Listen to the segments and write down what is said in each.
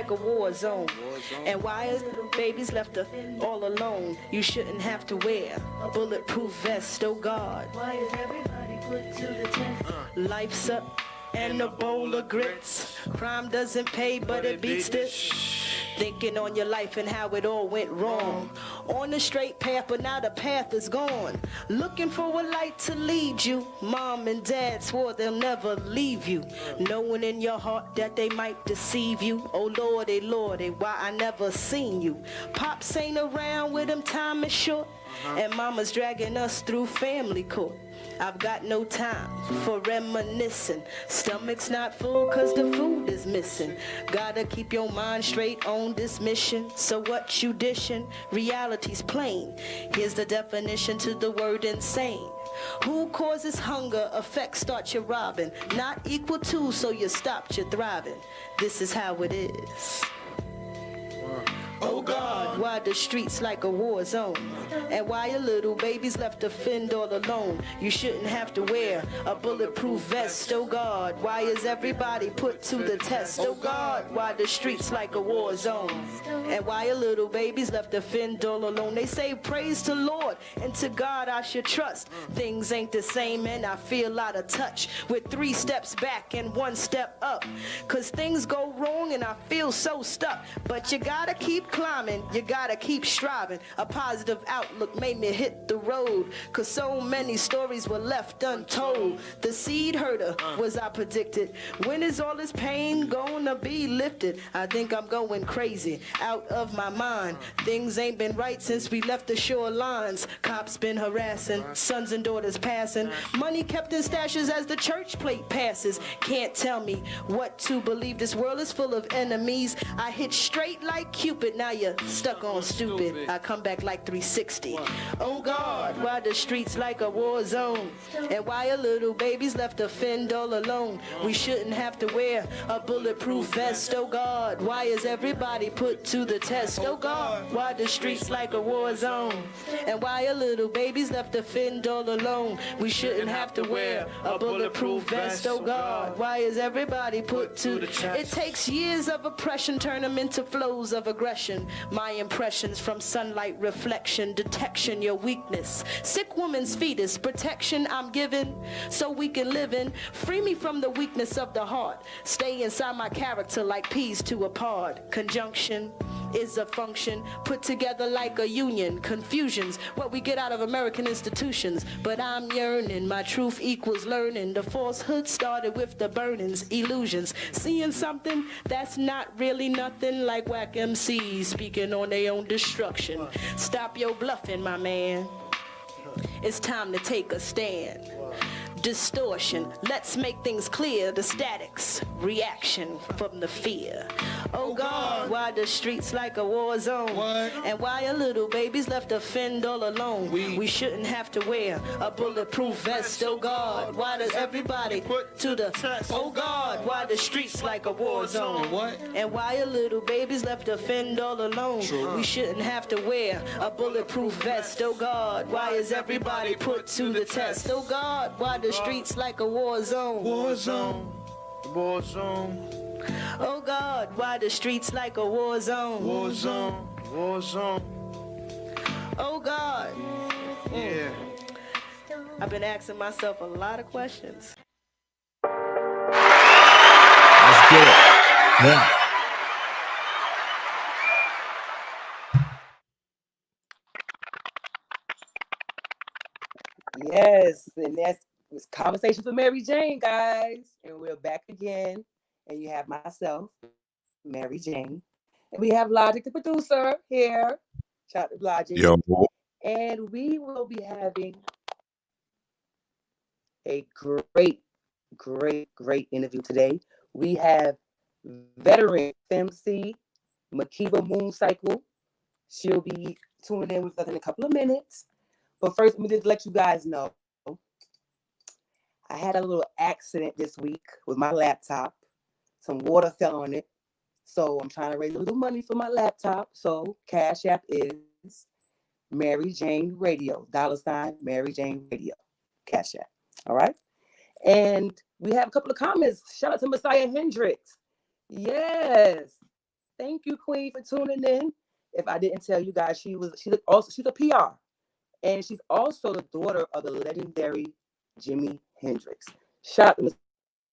like a war zone. And why is babies left all alone? You shouldn't have to wear a bulletproof vest, oh God. Why is everybody put to the test? Life's up and a bowl of grits. Crime doesn't pay, but it beats this. Thinking on your life and how it all went wrong. On the straight path, but now the path is gone. Looking for a light to lead you. Mom and dad swore they'll never leave you. Knowing in your heart that they might deceive you. Oh Lordy, Lordy, why I never seen you. Pops ain't around with him, time is short. And mama's dragging us through family court. I've got no time for reminiscing. Stomach's not full cause the food is missing. Gotta keep your mind straight on this mission. So what you dishing? Reality's plain. Here's the definition to the word insane. Who causes hunger? Effects start you robbing. Not equal to, so you stopped your thriving. This is how it is. Oh God, why the streets like a war zone? And why your little babies left to fend all alone? You shouldn't have to wear a bulletproof vest. Oh God, why is everybody put to the test? Oh God, why the streets like a war zone? And why your little babies left to fend all alone? They say praise to Lord and to God I should trust. Things ain't the same and I feel out of touch with 3 steps back and 1 step up. Cause things go wrong and I feel so stuck. But you gotta keep climbing, you gotta keep striving. A positive outlook made me hit the road. Cause so many stories were left untold. The seed herder was I predicted. When is all this pain gonna be lifted? I think I'm going crazy, out of my mind. Things ain't been right since we left the shorelines. Cops been harassing, sons and daughters passing. Money kept in stashes as the church plate passes. Can't tell me what to believe. This world is full of enemies. I hit straight like Cupid. Now you're stuck on stupid. I come back like 360. Oh God, why the streets like a war zone? And why your little babies left to fend all alone? We shouldn't have to wear a bulletproof vest. Oh God, why is everybody put to the test? Oh God, why the streets like a war zone? And why your little babies left to fend all alone? We shouldn't have to wear a bulletproof vest. Oh God, why is everybody put to the test? It takes years of oppression, turn them into flows of aggression. My impressions from sunlight reflection, detection, your weakness. Sick woman's fetus, protection I'm given so we can live in. Free me from the weakness of the heart. Stay inside my character like peas to a pod. Conjunction is a function put together like a union. Confusions, what we get out of American institutions. But I'm yearning, my truth equals learning. The falsehood started with the burnings, illusions. Seeing something that's not really nothing, like whack MCs speaking on their own destruction. Stop your bluffing, my man. It's time to take a stand. Distortion, let's make things clear. The statics, reaction from the fear. Oh God, why the streets like a war zone? And why your little babies left to fend all alone? We shouldn't have to wear a bulletproof vest. Oh God, why does everybody put to the test? Oh God, why the streets like a war zone? And why your little babies left to fend all alone? We shouldn't have to wear a bulletproof vest. Oh God, why is everybody put to the test? Oh God, why the streets like a war zone? War zone, war zone. Oh God, why the streets like a war zone? War zone, war zone. Oh God. Yeah. I've been asking myself a lot of questions. Let's get it. Yeah. Yes, and that's Conversations with Mary Jane, guys. And we're back again. And you have myself, Mary Jane. And we have Logic, the producer, here. Shout out to Logic. Yo. And we will be having a great interview today. We have veteran FemCee, Makeba Mooncycle. She'll be tuning in with us in a couple of minutes. But first, let me just let you guys know. I had a little accident this week with my laptop. Some water fell on it. So I'm trying to raise a little money for my laptop. So CashApp is MaryJaneRadio. $ MaryJaneRadio. CashApp. All right. And we have a couple of comments. Shout out to Messiah Hendricks. Yes. Thank you, Queen, for tuning in. If I didn't tell you guys, she's a PR, and she's also the daughter of the legendary Jimi Hendrix. Shout out to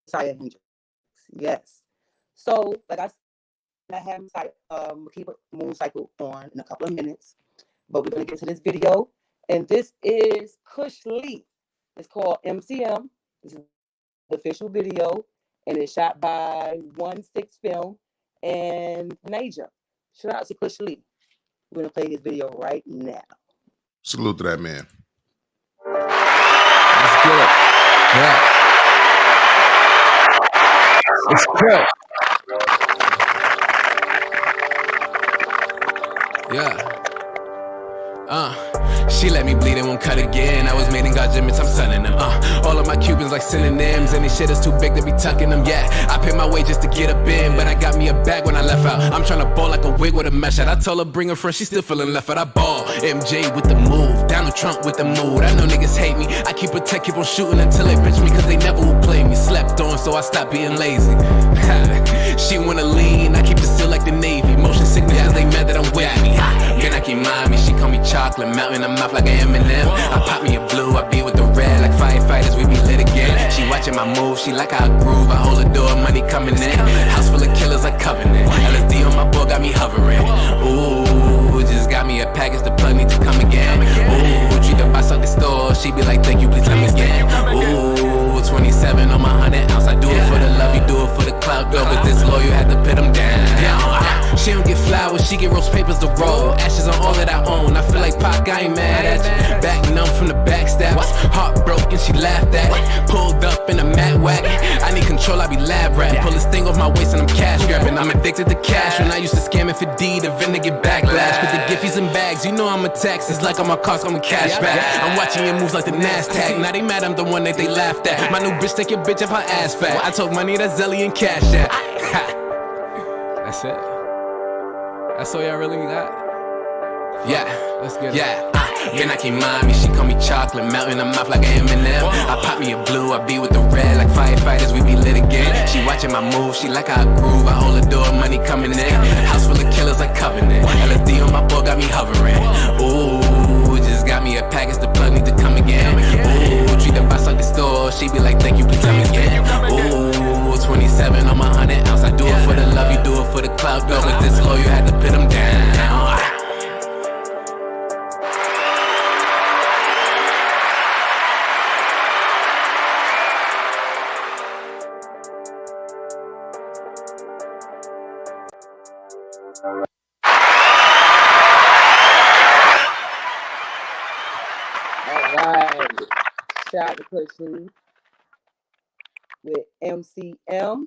Messiah Hendrix. Yes. So, like I said, I have Makeba Mooncycle on in a couple of minutes, but we're gonna get to this video, and this is Kush Lee. It's called MCM. This is the official video, and it's shot by 1-6 Film and Naja. Shout out to Kush Lee. We're gonna play this video right now. Salute to that man. Let's get it. Yeah. It's good. Yeah. She let me bleed and won't cut again. I was made in God's image, I'm sunning them. All of my Cubans like synonyms, and this shit is too big to be tucking them. Yeah, I paid my way just to get up in, but I got me a bag when I left out. I'm trying to ball like a wig with a mesh out. I told her bring her friend, she still feeling left out. I ball MJ with the move, Donald Trump with the mood. I know niggas hate me, I keep a tech, keep on shooting until they bitch me, cause they never will play me. Slept on, so I stopped being lazy. She wanna lean, I keep it still like the Navy. Motion sickness, cause they mad that I'm with me. Then I keep mommy, she call me chocolate, melt in her mouth like an M&M. I pop me a blue, I be with the red, like firefighters, we be lit again. She watching my moves, she like how I groove, I hold the door, money coming in. House full of killers like Covenant, LSD on my board got me hovering. Ooh, just got me a package, the plug need to come again. Ooh, treat the boss at the store, she be like, thank you, please come again. Ooh, 27 on my 100 ounce, I do it for the love, you do it for the clout. Girl, but this low, you had to put them down. She don't get flowers, she get roast papers to roll. Ashes on all that I own, I feel like Pac, I ain't mad at you. Back numb from the backstabs, heartbroken, she laughed at it. Pulled up in a mat wagon, I need control, I be lab rat. Pull this thing off my waist and I'm cash grabbing. I'm addicted to cash, when I used to scam it for D, the vendor get backlash. With the giffies and bags, you know I'm a tax, it's like on my cars, I'm a cash back. I'm watching your moves like the NASDAQ, now they mad I'm the one that they laughed at. My new bitch take your bitch off her ass fat. I told money that's Zelly and Cash App. That's it. That's all y'all really got? Yeah, let's get it. Yeah, then I keep mommy, she call me chocolate, melt in her mouth like an M&M. I pop me a blue, I be with the red, like firefighters, we be lit again. She watching my moves, she like how I groove, I hold the door, money coming in. House full of killers like Covenant, LSD on my board got me hovering. Ooh, just got me a package, the plug need to come again. Ooh, treat the boss like the store, she be like, thank you, please come again. Ooh, 27 on my 100 ounce, I do it for the love, you do it for the clout. Girl, with this low, you had to put them down. All right. Shout out to Kush Lee with MCM.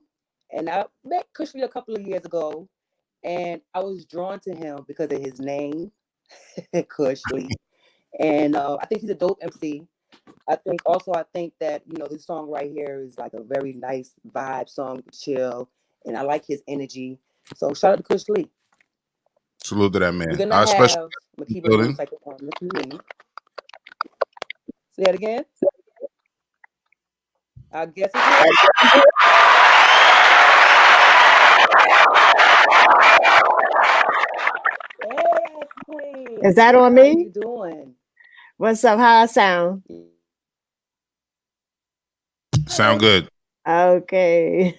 And I met Kush Lee a couple of years ago, and I was drawn to him because of his name, Kush Lee. And I think he's a dope MC. I think that, you know, this song right here is like a very nice vibe song to chill, and I like his energy. So shout out to Kush Lee. Salute to that man. We're gonna have Makeba Mooncycle on in a few minutes. Say that again. I guess it's Yes, Queen. Is that on How me? you doing? What's up? How I sound? Sound good. Okay.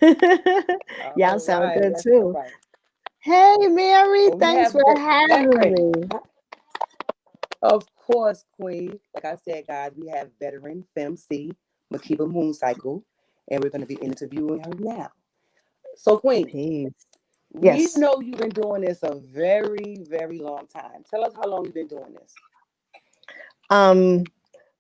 Y'all sound right, good that's too. right. Hey, Mary, Well, we thanks have for having me. Of course, Queen. Like I said, guys, we have veteran FemCee, Makeba Mooncycle, and we're going to be interviewing her now. So, Queen, Peace. we Yes. know you've been doing this a very, very long time. Tell us how long you've been doing this.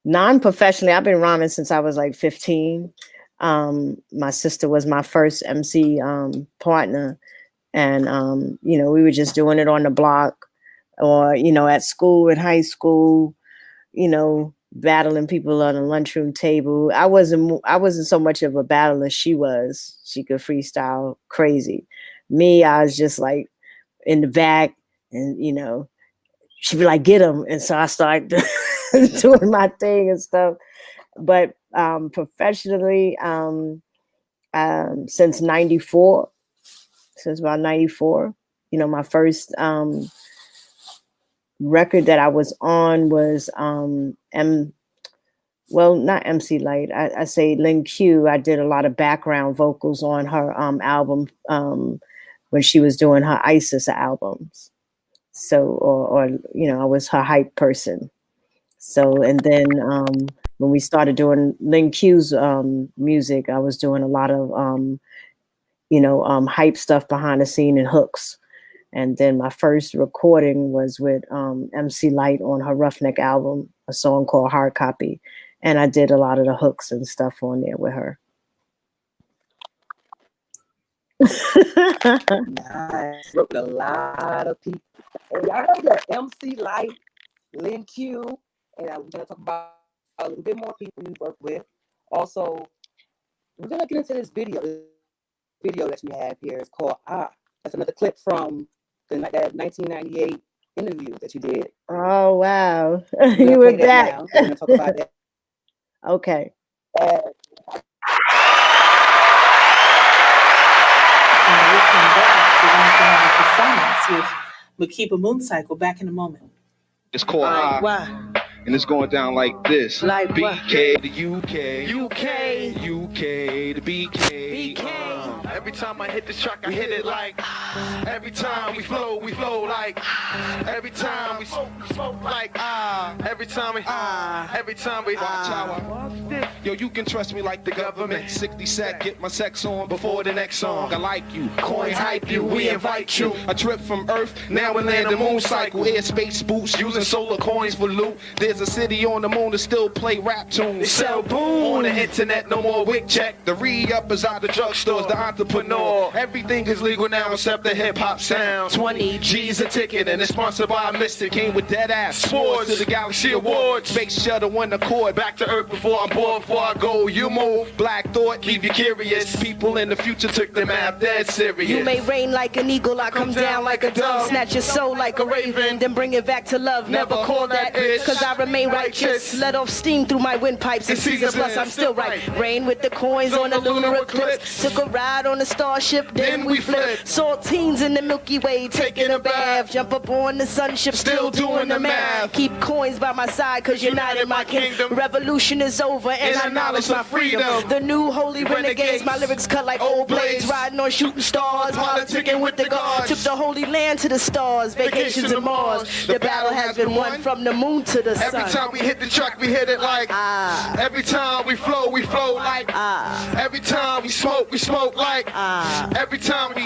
Non-professionally, I've been rhyming since I was like 15. My sister was my first MC partner, and you know, we were just doing it on the block, or you know, at school, in high school, you know, battling people on the lunchroom table. I wasn't so much of a battler as she was. She could freestyle crazy. Me, I was just like in the back, and you know, she'd be like, "Get him," and so I started doing my thing and stuff. But professionally, since '94, since about '94, my first record that I was on was not MC Light. I say Lin Q. I did a lot of background vocals on her album when she was doing her ISIS albums. So, or I was her hype person. So, and then when we started doing Lin Q's music, I was doing a lot of hype stuff behind the scene and hooks. And then my first recording was with MC Light on her Roughneck album, a song called Hard Copy. And I did a lot of the hooks and stuff on there with her. Nice. Worked with a lot of people. And y'all heard that MC Light, Lin Q, and we're gonna talk about a little bit more people we work with. Also, we're gonna get into this video. The video that you have here is called Ah. That's another clip from that 1998 interview that you did. Oh wow, you were back. We're gonna talk about that. Okay. And we come back. We're going to have a performance with Makeba Mooncycle back in a moment. It's called and it's going down like this. Like BK to UK. UK. UK to BK. Every time I hit this track, I hit it like. Every time we flow like. Every time we smoke like. Every time we Watch how I yo, you can trust me like the government. 60 sec, get my sex on before the next song. I like you, coins hype you, we invite you. A trip from Earth, now we land the moon cycle. Airspace boost, using solar coins for loot. There's a city on the moon that still play rap tunes. They sell boom on the internet, no more wig check. The re-uppers out the drugstores, the entrepreneur. Everything is legal now except the hip-hop sound. 20 G's a ticket and it's sponsored by Mystic. Came with dead ass sports to the Galaxy Awards. Space shuttle won the chord, back to Earth before I'm bored. Before I go, you move. Black thought, leave you curious. People in the future took the math dead serious. You may reign like an eagle, I come down like a dove. Snatch your soul like a raven, then bring it back to love. Never call that bitch, cause I remain righteous. Let off steam through my windpipes and season plus I'm still right. Rain with the coins on the lunar eclipse. Took a ride on the starship, then we flipped. Saltines in the Milky Way, taking a bath. Jump up on the sunship, still doing the math. Keep coins by my side cause you're not in my kingdom. Revolution is over and I acknowledge my freedom. The new holy renegades, my lyrics cut like old blades. Riding on shooting stars, politicking with the gods. Took the holy land to the stars, vacations in Mars. The battle has been won from the moon to the sun. Every time we hit the track, we hit it like. Every time we flow like. Every time we smoke like. Every time we,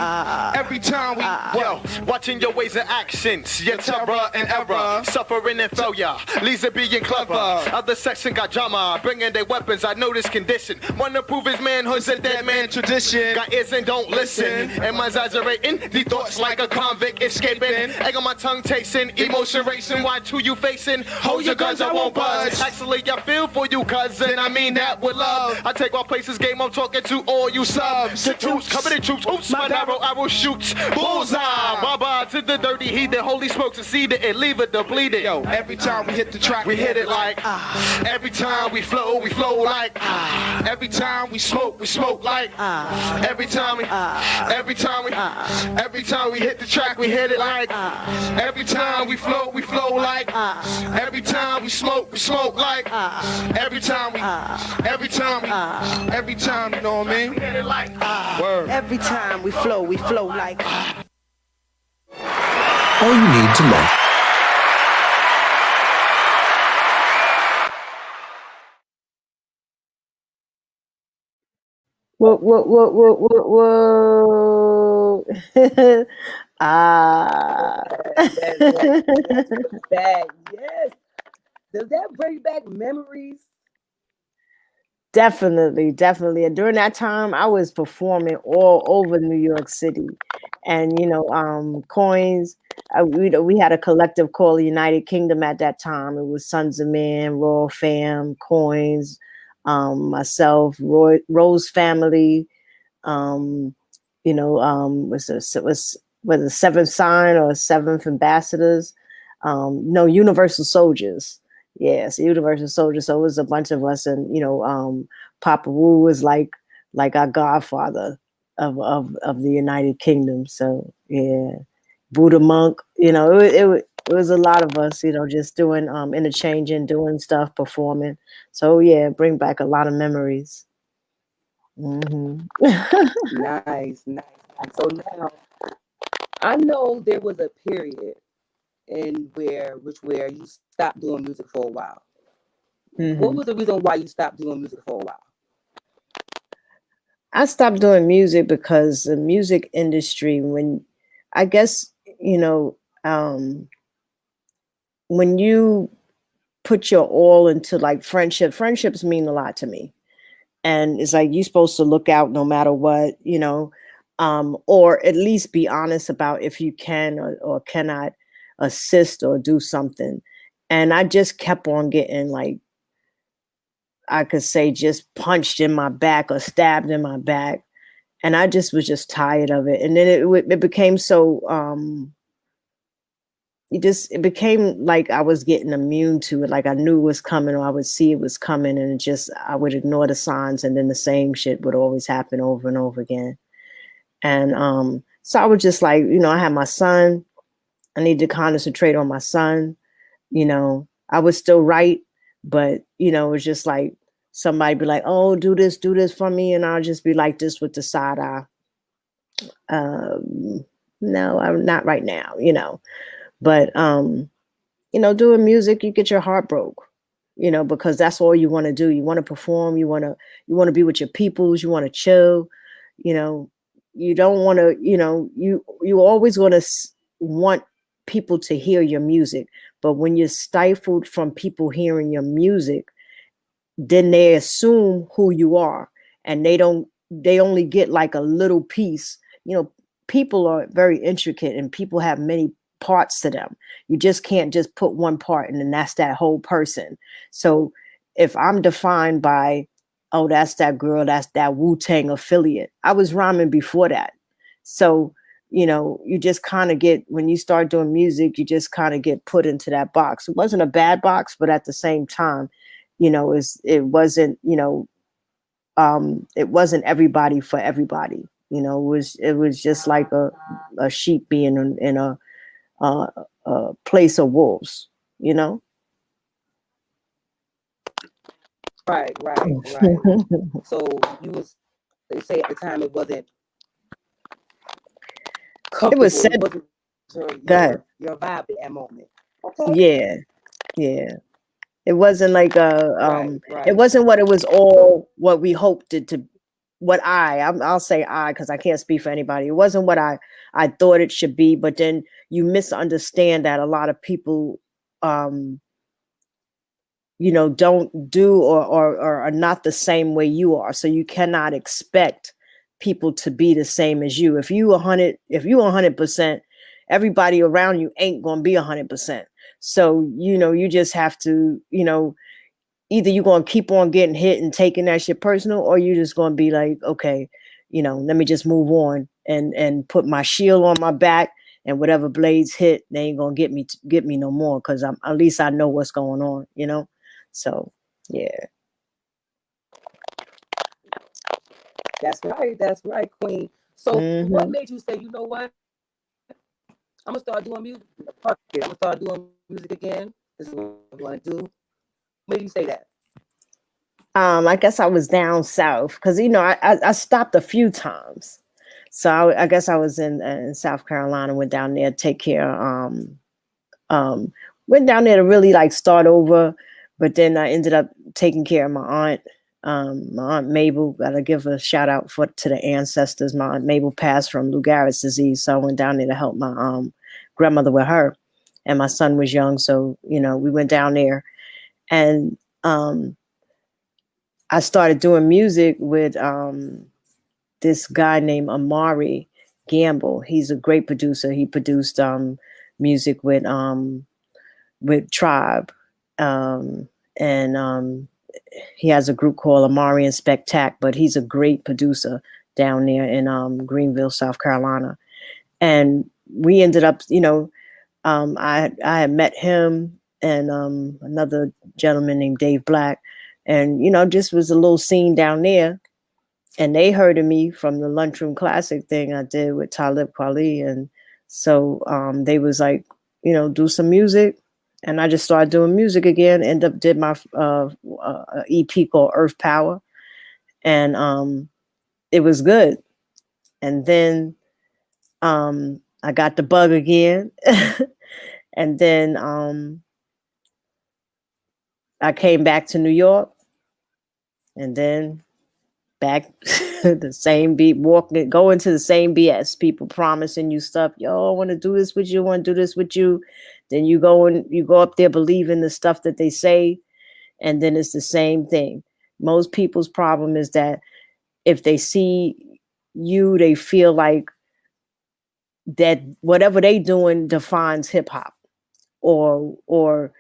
yo, watching your ways and actions, your terror and error, suffering and failure, leads to being clever. Other section got drama, bringing their weapons. I know this condition. Wanna prove his manhood's a dead man tradition. Got ears and don't listen. Am I exaggerating? These thoughts like a convict escaping. Egg on my tongue tasting, emotion racing. Watch who you facing. Hold your guns, I won't budge. Actually, I feel for you, cousin. I mean that with love. I take my places, game. I'm talking to all you subs. The troops, coming in troops. Oops, my arrow shoots. Bullseye. Bye-bye to the dirty heat. The holy smoke succeed it and leave it depleted. Yo, every time we hit the track, we hit it like. Every time we flow like. Every time we smoke like. Every time we hit the track, we hit it like. Every time we flow like. Every time we smoke like. Every time, you know what I mean? Word. Every time we flow like. All you need to know. Whoa. That's back. Yes. Does that bring back memories? Definitely. And during that time, I was performing all over New York City, and Coins. We had a collective called United Kingdom at that time. It was Sons of Man, Royal Fam, Coins, myself, Rose Family. Was the Seventh Sign or Seventh Ambassadors? No, Universal Soldiers. Yes, Universal Soldiers. So it was a bunch of us, and Papa Wu was like our godfather of the United Kingdom. So yeah, Buddha Monk. It was a lot of us, just doing interchanging, doing stuff, performing. So yeah, bring back a lot of memories. Nice, nice. So now I know there was a period where you stopped doing music for a while. What was the reason why you stopped doing music for a while? I stopped doing music because the music industry, I guess, when you put your all into like friendships mean a lot to me. And it's like, you're supposed to look out no matter what, or at least be honest about if you can or cannot assist or do something. And I just kept on getting, like, I could say, just punched in my back or stabbed in my back. And I just was just tired of it. And then it became so, it became like I was getting immune to it. Like I knew it was coming, or I would see it was coming, and I would ignore the signs, and then the same shit would always happen over and over again. And so I was just like, I had my son. I needed to concentrate on my son. I was still right, but it was just like somebody be like, "Oh, do this for me," and I'll just be like this with the side eye. No, I'm not right now, But doing music, you get your heart broke, because that's all you want to do. You want to perform, you want to be with your peoples, you want to chill, you don't want to, you always want people to hear your music. But when you're stifled from people hearing your music, then they assume who you are, and they only get like a little piece. People are very intricate, and people have many parts to them. You just can't just put one part and then that's that whole person. So if I'm defined by, oh, that's that girl, that's that Wu-Tang affiliate, I was rhyming before that. So, you just kind of get, when you start doing music, you just kind of get put into that box. It wasn't a bad box, but at the same time, it wasn't, it wasn't everybody for everybody. It was just like a sheep being in a place of wolves, Right. So they say at the time it wasn't comfortable. It was said. It wasn't your vibe at that moment. Okay. Yeah. It wasn't like Right. It wasn't what we hoped it to. I'll say because I can't speak for anybody. It wasn't what I thought it should be, but then you misunderstand that a lot of people, don't do or are not the same way you are. So you cannot expect people to be the same as you. If you 100%, everybody around you ain't gonna be 100%. So you just have to, either you're going to keep on getting hit and taking that shit personal, or you're just going to be like, okay, let me just move on and put my shield on my back, and whatever blades hit, they ain't going to get me no more, because at least I know what's going on, So, yeah. That's right, Queen. So what made you say, you know what? I'm going to start doing music. I'm going to start doing music again. This is what I'm going to do. When did you say that? I guess I was down south because I stopped a few times. So I guess I was in South Carolina, went down there to take care. Went down there to really like start over, but then I ended up taking care of my aunt Mabel. Gotta give a shout out to the ancestors. My aunt Mabel passed from Lou Gehrig's disease, so I went down there to help my grandmother with her, and my son was young, so we went down there. And I started doing music with this guy named Amari Gamble. He's a great producer. He produced music with Tribe, and he has a group called Amari and Spectac. But he's a great producer down there in Greenville, South Carolina. And we ended up, I had met him and another gentleman named Dave Black, and just was a little scene down there, and they heard of me from the Lunchroom Classic thing I did with Talib Kweli, and So they was like, you know, do some music. And I just started doing music again. Did my EP called Earth Power. And it was good. And then I got the bug again. And then I came back to New York. And then back the same beat, go into the same BS. People promising you stuff. Yo, I want to do this with you. I want to do this with you. Then you go up there believing the stuff that they say. And then it's the same thing. Most people's problem is that if they see you, they feel like that whatever they doing defines hip hop, or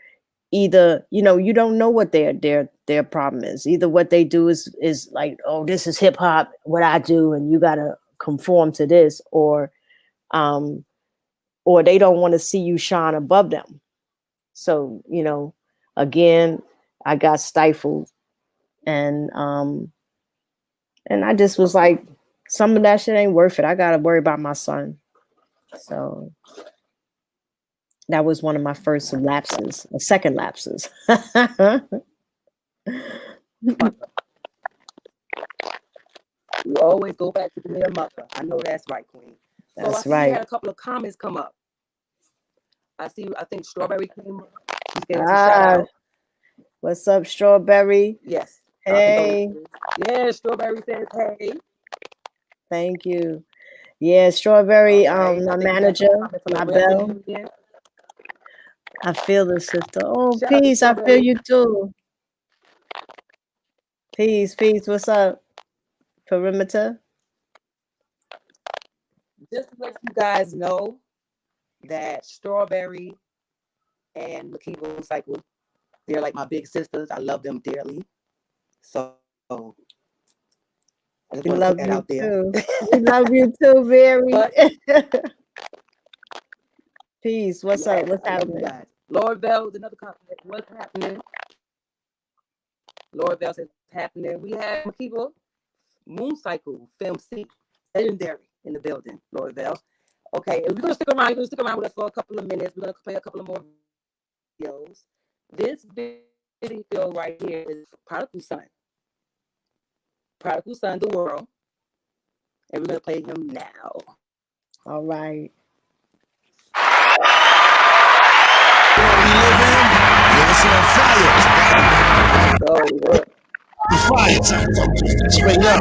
either, you know, you don't know what their problem is. Either what they do is like, oh, this is hip hop, what I do, and you gotta conform to this, or they don't want to see you shine above them. So, you know, again, I got stifled, and I just was like, some of that shit ain't worth it. I gotta worry about my son. So that was one of my first second lapses. You always go back to their mother. I know that's right, Queen. So That's I right. You had a couple of comments come up. I think Strawberry came up. She's getting shout out. What's up, Strawberry? Yes. Hey. Yeah, Strawberry says hey. Thank you. Yeah, Strawberry, my manager, my bell. I feel the sister. Oh, Shout peace. I out to feel you too. Peace. What's up? Perimeter. Just to let you guys know that Strawberry and Makeba Mooncycle, they're like my big sisters. I love them dearly. So I just We want to love put that you out there. too. We love you too, Mary. Peace. What's up? What's happening? Lord Bell's another compliment. What's happening? Lord Bell says happening. We have Makeba Mooncycle, FemCee, legendary in the building. Lord Bell. Okay, and we're gonna stick around. You're gonna stick around with us for a couple of minutes. We're gonna play a couple of more videos. This video right here is Prodigal Son. Prodigal Son, the world. And we're going to play him now. All right. The fire. Straight up.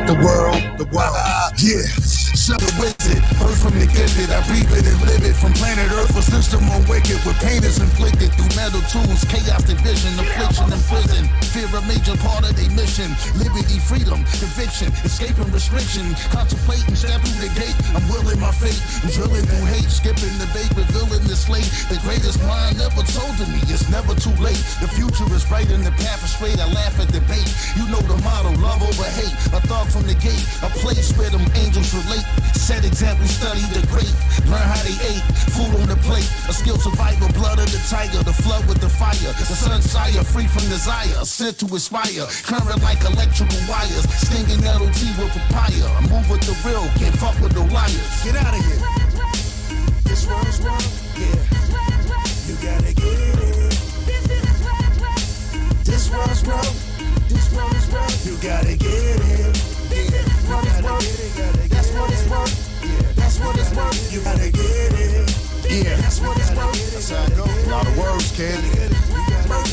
The world. Yeah. Celebrated, birth from the gifted. I breathe it and live it. From planet Earth, a system on wicked. With pain is inflicted through metal tools. Chaos, division, affliction, and prison. Fear a major part of their mission. Liberty, freedom, conviction, escaping restriction. Contemplating, step through the gate. I'm willing my fate. I'm drilling through hate. Skipping the bait, revealing the slate. The greatest mind never told to me. It's never too late. The future is bright and the path is straight. I laugh at debate. You know the motto, love over hate. A thought from the gate. A place where them angels relate. Set example, study the great. Learn how they ate. Food on the plate. A skilled survivor, blood of the tiger. The flood with the fire. The sun sire, free from desire. Sent to inspire. Current like electrical wires. Stinging LOT with papaya. I move with the real. Can't fuck with no liars. Get out of here. This world's wrong. Yeah. You gotta get it. This world's wrong. This world is wrong. You gotta get it. Yeah. What is wrong? That's what it's worth. Yeah. That's what it's worth. You gotta get it. Yeah. That's what it's worth. That's how I go. A lot of words, kid.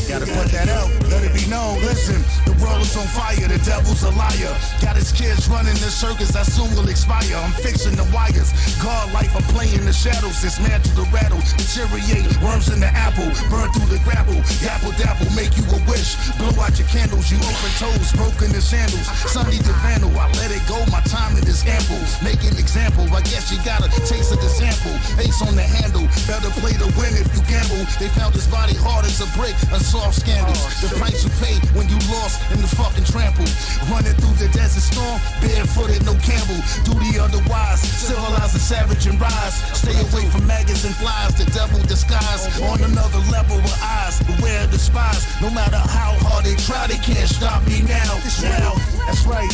Gotta put that out. Let it be known. Listen, the world is on fire. The devil's a liar. Got his kids running the circus that soon will expire. I'm fixing the wires. God life, I'm playing the shadows. Dismantle the rattle. Deteriorate. Worms in the apple. Burn through the grapple. Dapple, make you a wish. Blow out your candles. You open toes. Broken the sandals. Sunday to vandal. I let it go. My time is ample. Make an example. I guess you gotta taste of the sample. Ace on the handle. Better play to win if you gamble. They found his body hard as a brick. Unsolved scandals. The price you pay when you lost in the fucking trample. Running through the desert storm. Barefooted, no Campbell. Duty otherwise. Civilize the savage and rise. Stay away from maggots and flies. The devil disguise. On another level with eyes. Beware of the spies. No matter how hard they try, they can't stop me now. That's right.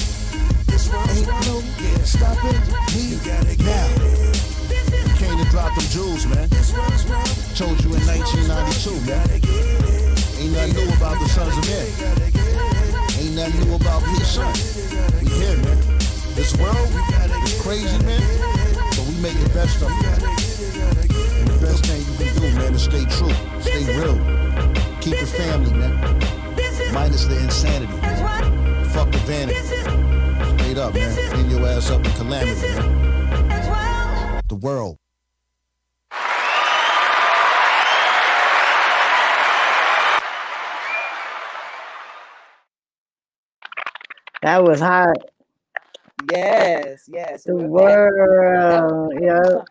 This world's ain't no stopping me. You gotta get now. Told you in 1992, man. Ain't nothing new about the sons of men. Ain't nothing new about his son. We here, man. This world is crazy, man. But we make the best of it, man. And the best thing you can do, man, is stay true, stay real. Keep it family, man. Minus the insanity, man. Fuck the vanity. Straight up, man. Clean your ass up in calamity, man. The world. That was hot. Yes. The world, yeah.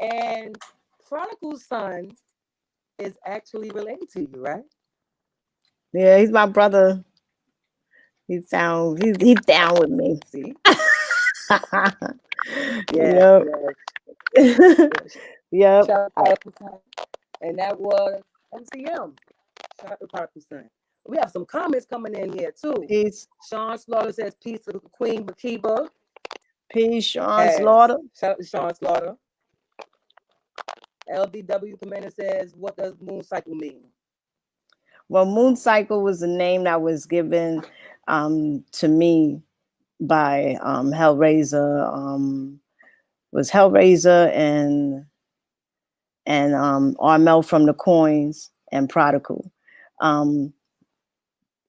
And Chronicle's son is actually related to you, right? Yeah, he's my brother. He's down with me. See? Yep. Yep. Shout out to Chronicle's son. And that was MCM. Shout out to Chronicle's son. We have some comments coming in here too. Peace. Sean Slaughter says peace to Queen Makeba. Peace, Sean Slaughter. Shout out to Sean Slaughter. LDW Commander says, what does Mooncycle mean? Well, Mooncycle was the name that was given to me by Hellraiser. Was Hellraiser and Armel from the Coins and Prodigal.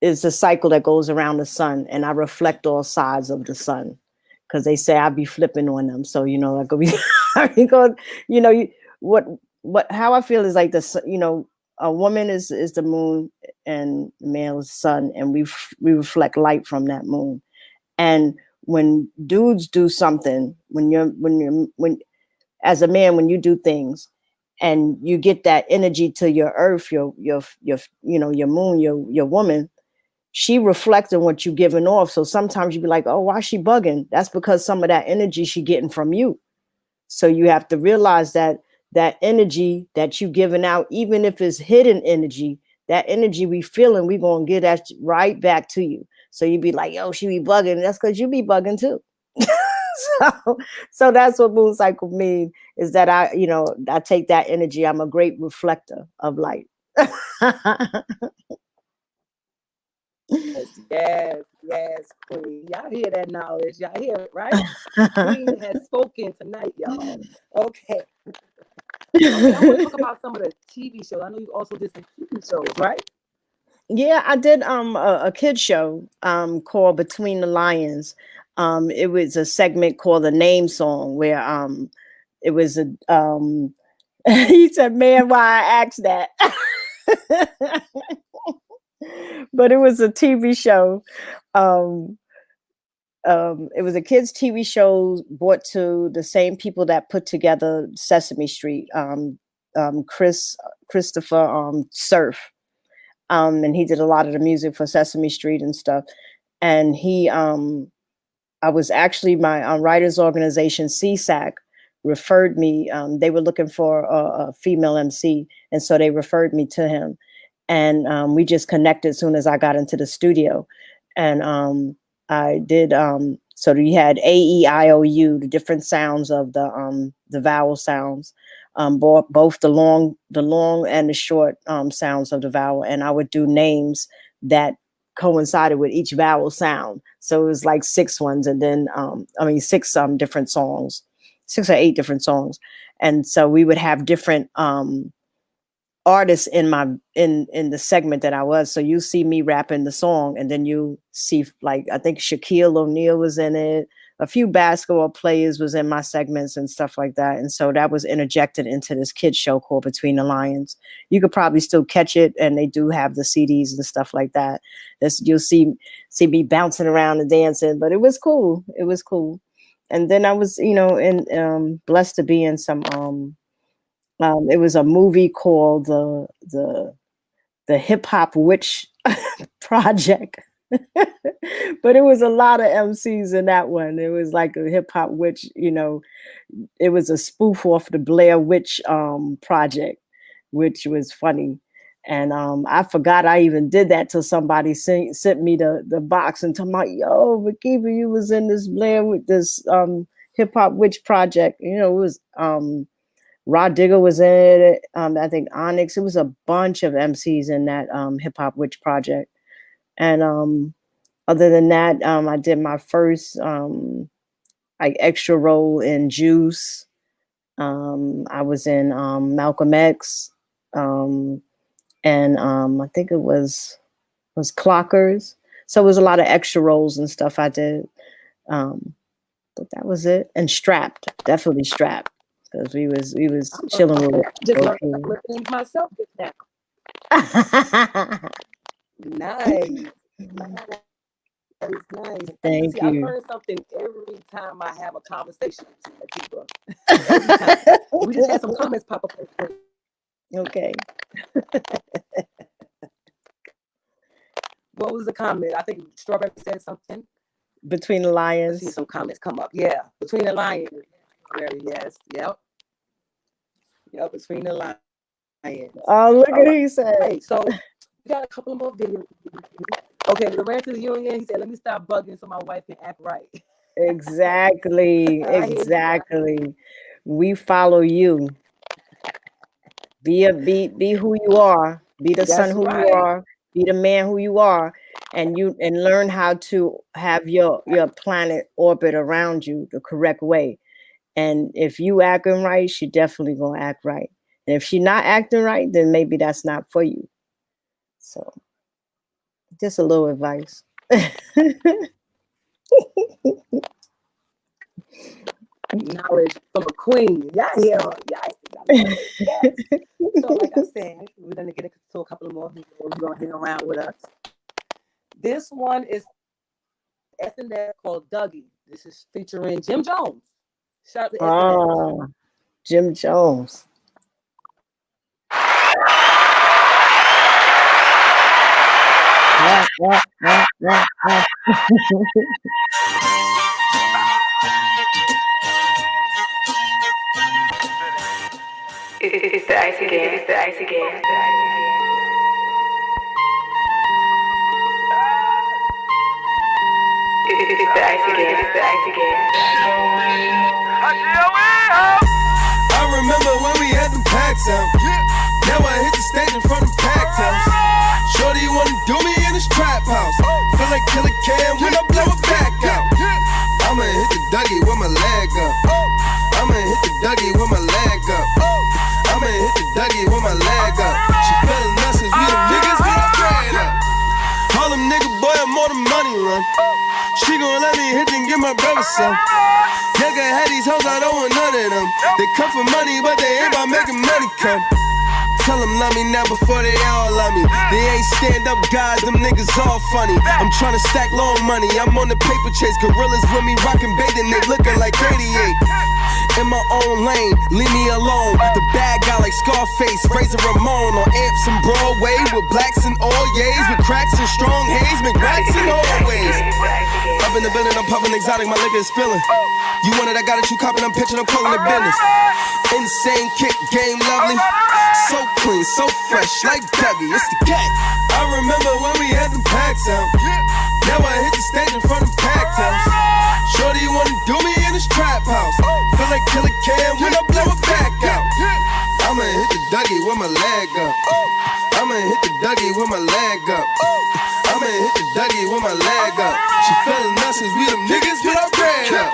Is the cycle that goes around the sun, and I reflect all sides of the sun, because they say I be flipping on them. So I could be, because how I feel is like a woman is the moon and male is the sun, and we reflect light from that moon. And when dudes do something, when as a man, when you do things, and you get that energy to your earth, your moon, your woman. She reflecting what you giving off. So sometimes you be like, oh, why is she bugging? That's because some of that energy she getting from you. So you have to realize that energy that you giving out, even if it's hidden energy, that energy we feeling, we going to get that right back to you. So you be like, yo, she be bugging. That's because you be bugging too. So that's what Mooncycle mean, is that I take that energy. I'm a great reflector of light. Yes, Queen. Y'all hear that knowledge. Y'all hear it, right? Queen has spoken tonight, y'all. Okay. I want to talk about some of the TV shows. I know you also did some TV shows, right? Yeah, I did a kid show called Between the Lions. It was a segment called The Name Song, where it was a he said, man, why I asked that. But it was a TV show. It was a kids' TV show brought to the same people that put together Sesame Street, Christopher Surf. And he did a lot of the music for Sesame Street and stuff. And I was actually, my writers organization, CSAC, referred me. They were looking for a female MC. And so they referred me to him. And we just connected as soon as I got into the studio. And I did, so you had A, E, I, O, U, the different sounds of the vowel sounds, both the long and the short sounds of the vowel. And I would do names that coincided with each vowel sound. So it was like 6 ones, and then, 6 different songs, 6 or 8 different songs. And so we would have different artists in the segment that I was. So you see me rapping the song, and then you see, like, I think Shaquille O'Neal was in it. A few basketball players was in my segments and stuff like that. And so that was interjected into this kids show called Between the Lions. You could probably still catch it, and they do have the CDs and stuff like that. You'll see me bouncing around and dancing, but it was cool. It was cool. And then I was, blessed to be in some, it was a movie called the Hip Hop Witch Project. But it was a lot of MCs in that one. It was like a hip hop witch, it was a spoof off the Blair Witch Project, which was funny. And I forgot I even did that till somebody sent me the box and told me, yo, Makeba, you was in this Blair with this hip hop witch project. It was Rod Digger was in it. I think Onyx. It was a bunch of MCs in that Hip Hop Witch project. And other than that, I did my first like extra role in Juice. I was in Malcolm X, and I think it was Clockers. So it was a lot of extra roles and stuff I did. But that was it. And Strapped, definitely Strapped, because we was chilling with it. Just learned things myself just now. Nice. Nice. Thank See, you. I learn something every time I have a conversation with people. Every time. We just had some comments pop up. Okay. What was the comment? I think Strawberry said something. Between the I see Lions. some comments come up. Yeah, Between the Lions. Yes. Yep. Yep. Between the Lions. Oh, look at what he said. Right, so we got a couple more videos. Okay, we ran to the union. He said, "Let me stop bugging so my wife can act right." Exactly. I hear you. Exactly. We follow you. Be who you are. Be the son That's who right. you are. Be the man who you are, and learn how to have your planet orbit around you the correct way. And if you acting right, she definitely gonna act right. And if she not acting right, then maybe that's not for you. So, just a little advice. Knowledge from a queen. Yeah, yeah. Yes. So, like I said, we're gonna get to a couple of more people who's gonna hang around with us. This one is S&S called Dougie. This is featuring Jim Jones. Shout out to S&S. Oh, Jim Jones. It's the ice again. It's the ice again. It's the ice again. It's the ice again. I remember when we had them packs out. Now I hit the stage in front of packed house. Shorty wanna do me in this trap house. Feel like Killer Cam when I blow it back out. I'ma hit the Dougie with my leg up. I'ma hit the Dougie with my leg up. I'ma hit the Dougie with my leg up. She feeling us as we them niggas with our bread up. All them nigga boy, I'm more than money run. She gon' let me hit and give my brother some. Nigga had these hoes, I don't want none of them. They come for money, but they ain't about making money come. Tell them love me now before they all love me. They ain't stand up guys, them niggas all funny. I'm tryna stack long money, I'm on the paper chase. Gorillas with me rockin' bathing, they looking like 88. In my own lane, leave me alone. The bad guy like Scarface, Razor Ramon on amps and Broadway with blacks and all yays, with cracks and strong haze, McRats and always. Up in the building, I'm puffin' exotic, my liquor is spilling. You want it, I got it, you coppin', I'm pitching, I'm calling it business. Insane kick game, lovely. So clean, so fresh, like Dougie, it's the gang. I remember when we had them packs out. Now I hit the stage in front of packed house. Shorty wanna do me in this trap house. Feel like Killer Cam when I blow it back out. I'ma hit the Dougie with my leg up. I'ma hit the Dougie with my leg up. I'ma hit the Dougie with my leg up. She feeling us as we them niggas with our bread up.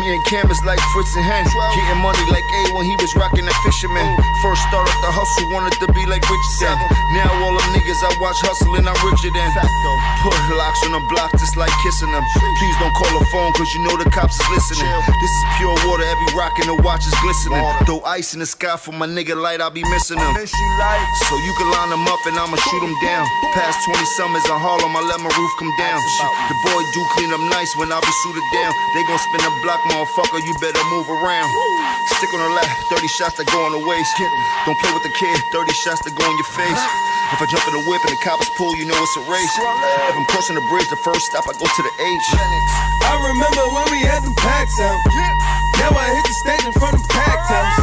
Me and Cam is like Fritz and Hen, getting money like A when he was rocking that fisherman. First started the hustle, wanted to be like Richardson. Now all them niggas I watch hustling, I'm richer than. Put locks on the block just like kissing them. Please don't call the phone cause you know the cops is listening. This is pure water, every rock in the watch is glistening. Throw ice in the sky for my nigga light, I'll be missing them. So you can line them up and I'ma shoot them down. Past 20 summers in Harlem, I let my roof come down. The boy do clean up nice when I be suited down. They gon' spin the block, motherfucker, you better move around. Stick on the left, 30 shots that go on the waist. Don't play with the kid, 30 shots that go in your face. If I jump in the whip and the cops pull, you know it's a race. If I'm crossing the bridge, the first stop, I go to the H. I remember when we had them packs out. Now I hit the stage in front of packed house.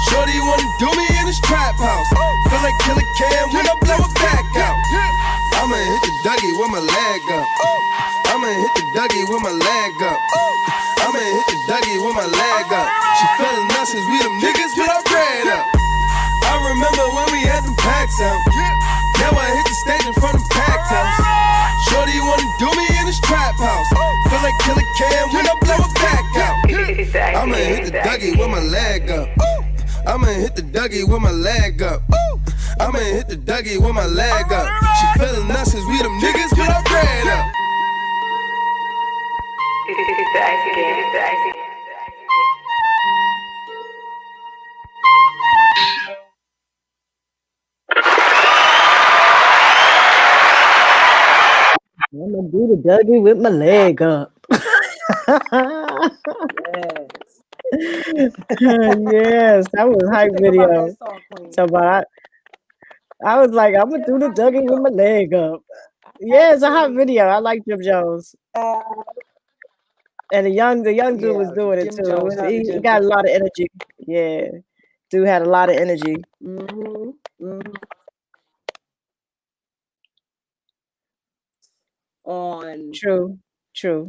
Shorty wanna do me in this trap house. Feel like Killer Cam when I blow it back out. I'ma hit the Dougie with my leg up. I'ma hit the Dougie with my leg up. I'ma hit the Dougie with my leg up. She feeling us nuts, we them niggas with our bread up. I remember when we had them packs out. Now I hit the stage in front of packed house. Shorty wanna do me in this trap house. Feel like Killer Cam when I blow it back out. I'ma hit the Dougie with my leg up. I'ma hit the Dougie with my leg up. I'ma hit the Dougie with my leg up. She feeling us cause we them niggas with our bread up. It's the ice again, it's the ice again. I'm gonna do the Dougie with my leg up. Yes, that was hype video. So, but I was like, I'm gonna do the Dougie with my leg up. Yeah, it's a hot video. I like Jim Jones. And the young dude was doing it too. Jones, He got a lot of energy. Yeah, dude had a lot of energy. On True.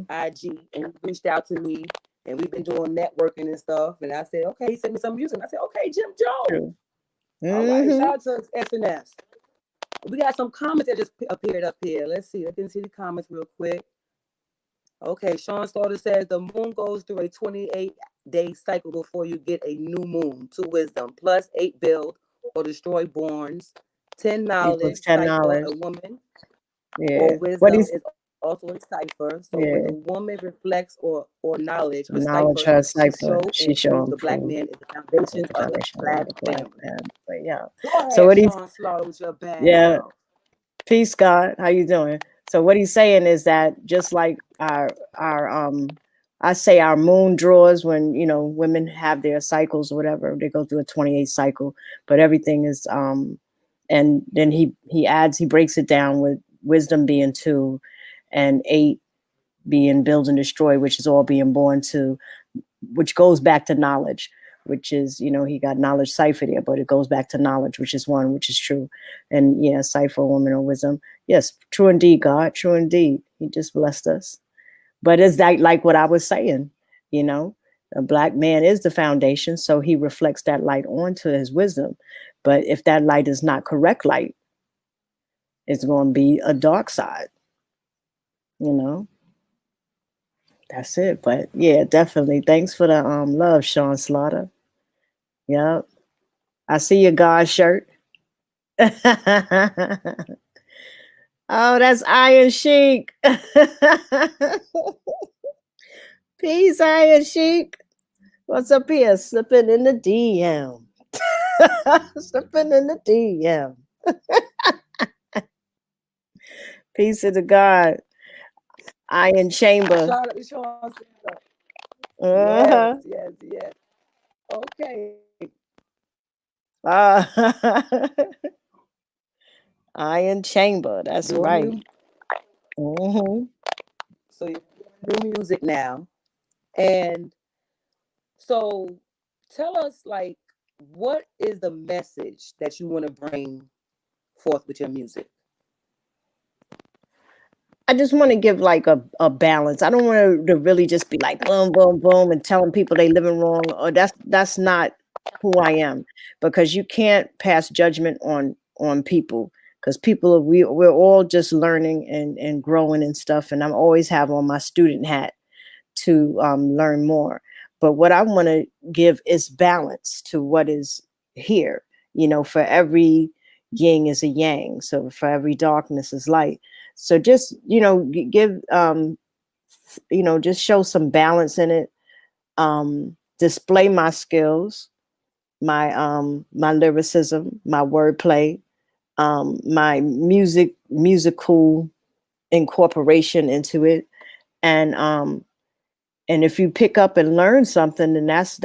IG, and he reached out to me, and we've been doing networking and stuff. And I said, okay, he sent me some music. I said, okay, Jim Jones. All right, shout out to SNS. We got some comments that just appeared up here. Let's see. I can see the comments real quick. Okay, Sean Slaughter says the moon goes through a 28-day cycle before you get a new moon. 2 wisdom plus 8 build or destroy borns. 10 knowledge. 10 knowledge. A woman. Yeah. Or wisdom is also a cipher. So when the woman reflects or knowledge, her cipher, she shows the black man is the foundation of the black family. But yeah. So what he's Peace, God. How you doing? So what he's saying is that just like our I say our moon draws when women have their cycles or whatever, they go through a 28 cycle, but everything is and then he breaks it down with wisdom being 2 and 8 being build and destroy, which is all being born to, which goes back to knowledge, which is, he got knowledge cipher there, but it goes back to knowledge, which is 1, which is true. And cipher, woman, or wisdom. Yes, true indeed, God, true indeed. He just blessed us. But it's like what I was saying, a black man is the foundation. So he reflects that light onto his wisdom. But if that light is not correct light, it's going to be a dark side, That's it. But yeah, definitely. Thanks for the love, Sean Slaughter. Yep. I see your God shirt. Oh, that's Iron Sheik. Peace, Iron Sheik. What's up here? Slipping in the DM. Slipping in the DM. Peace to the God. Iron Chamber. Yes. Okay. Iron Chamber. That's right. So you're doing new music now, and so tell us, what is the message that you want to bring forth with your music? I just want to give a balance. I don't want to really just be like boom, boom, boom, and telling people they living wrong. Or that's not who I am, because you can't pass judgment on people, because we're all just learning and growing and stuff. And I'm always have on my student hat to learn more. But what I want to give is balance to what is here. For every yin is a yang. So for every darkness is light. So just, give, just show some balance in it. Display my skills, my lyricism, my wordplay, my musical incorporation into it. And if you pick up and learn something, then that's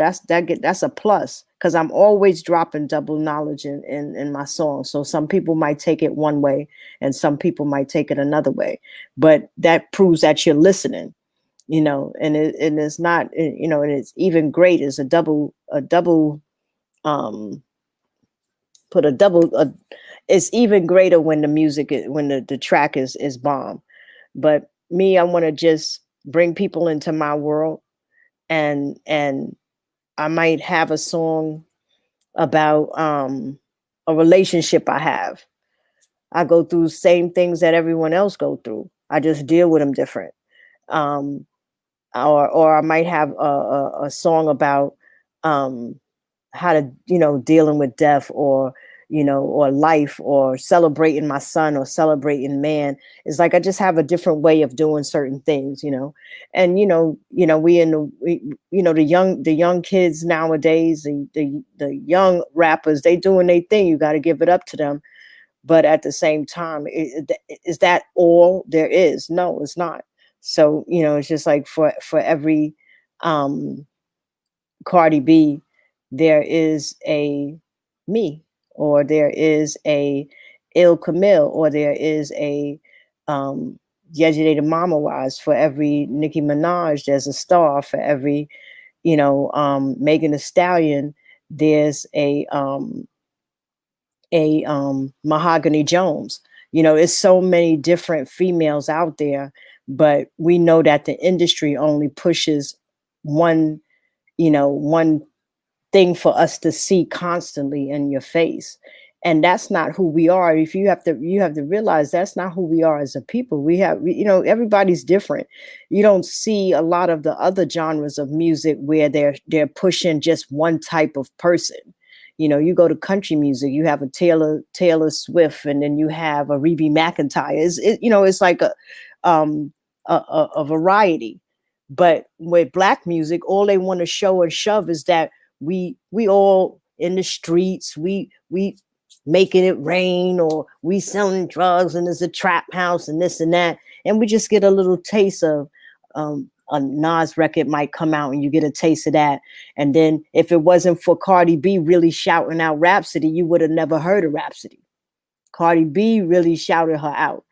a plus, because I'm always dropping double knowledge in my song. So some people might take it one way and some people might take it another way, but that proves that you're listening, and it's not, and it's even great as it's even greater when the music when the track is bomb. But me, I want to just bring people into my world and I might have a song about a relationship I have. I go through the same things that everyone else go through. I just deal with them different. Or I might have a song about how to, dealing with death, or or life, or celebrating my son, or celebrating man. It's like I just have a different way of doing certain things, and the young kids nowadays, the young rappers, they doing their thing. You got to give it up to them. But at the same time, is that all there is? No, it's not. So, it's just like for every Cardi B, there is a me, or there is a Il Camille, or there is a Yesterday Mama Wise. For every Nicki Minaj, there's a Star. For every, Megan Thee Stallion, there's a Mahogany Jones. It's so many different females out there, but we know that the industry only pushes one thing for us to see constantly in your face. And that's not who we are. If you have to realize that's not who we are as a people. Everybody's different. You don't see a lot of the other genres of music where they're pushing just one type of person. You go to country music, you have a Taylor Swift, and then you have a Rebe McEntire. It's like a variety. But with Black music, all they want to show and shove is that we all in the streets, we making it rain, or we selling drugs, and there's a trap house and this and that, and we just get a little taste of a Nas record might come out, and you get a taste of that. And then if it wasn't for Cardi B really shouting out Rhapsody, you would have never heard of Rhapsody. Cardi B really shouted her out,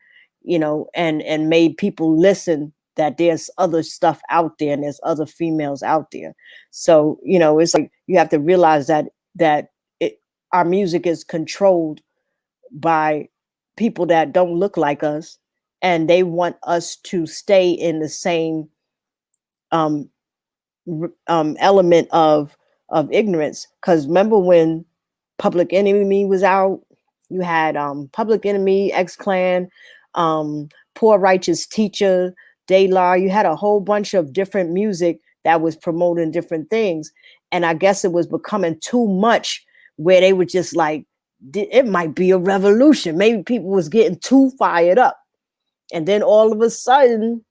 and made people listen that there's other stuff out there, and there's other females out there. So, it's like you have to realize that our music is controlled by people that don't look like us, and they want us to stay in the same element of ignorance. Because remember when Public Enemy was out, you had Public Enemy, X-Clan, Poor Righteous Teacher, De La. You had a whole bunch of different music that was promoting different things, and I guess it was becoming too much, where they were just like, it might be a revolution. Maybe people was getting too fired up, and then all of a sudden,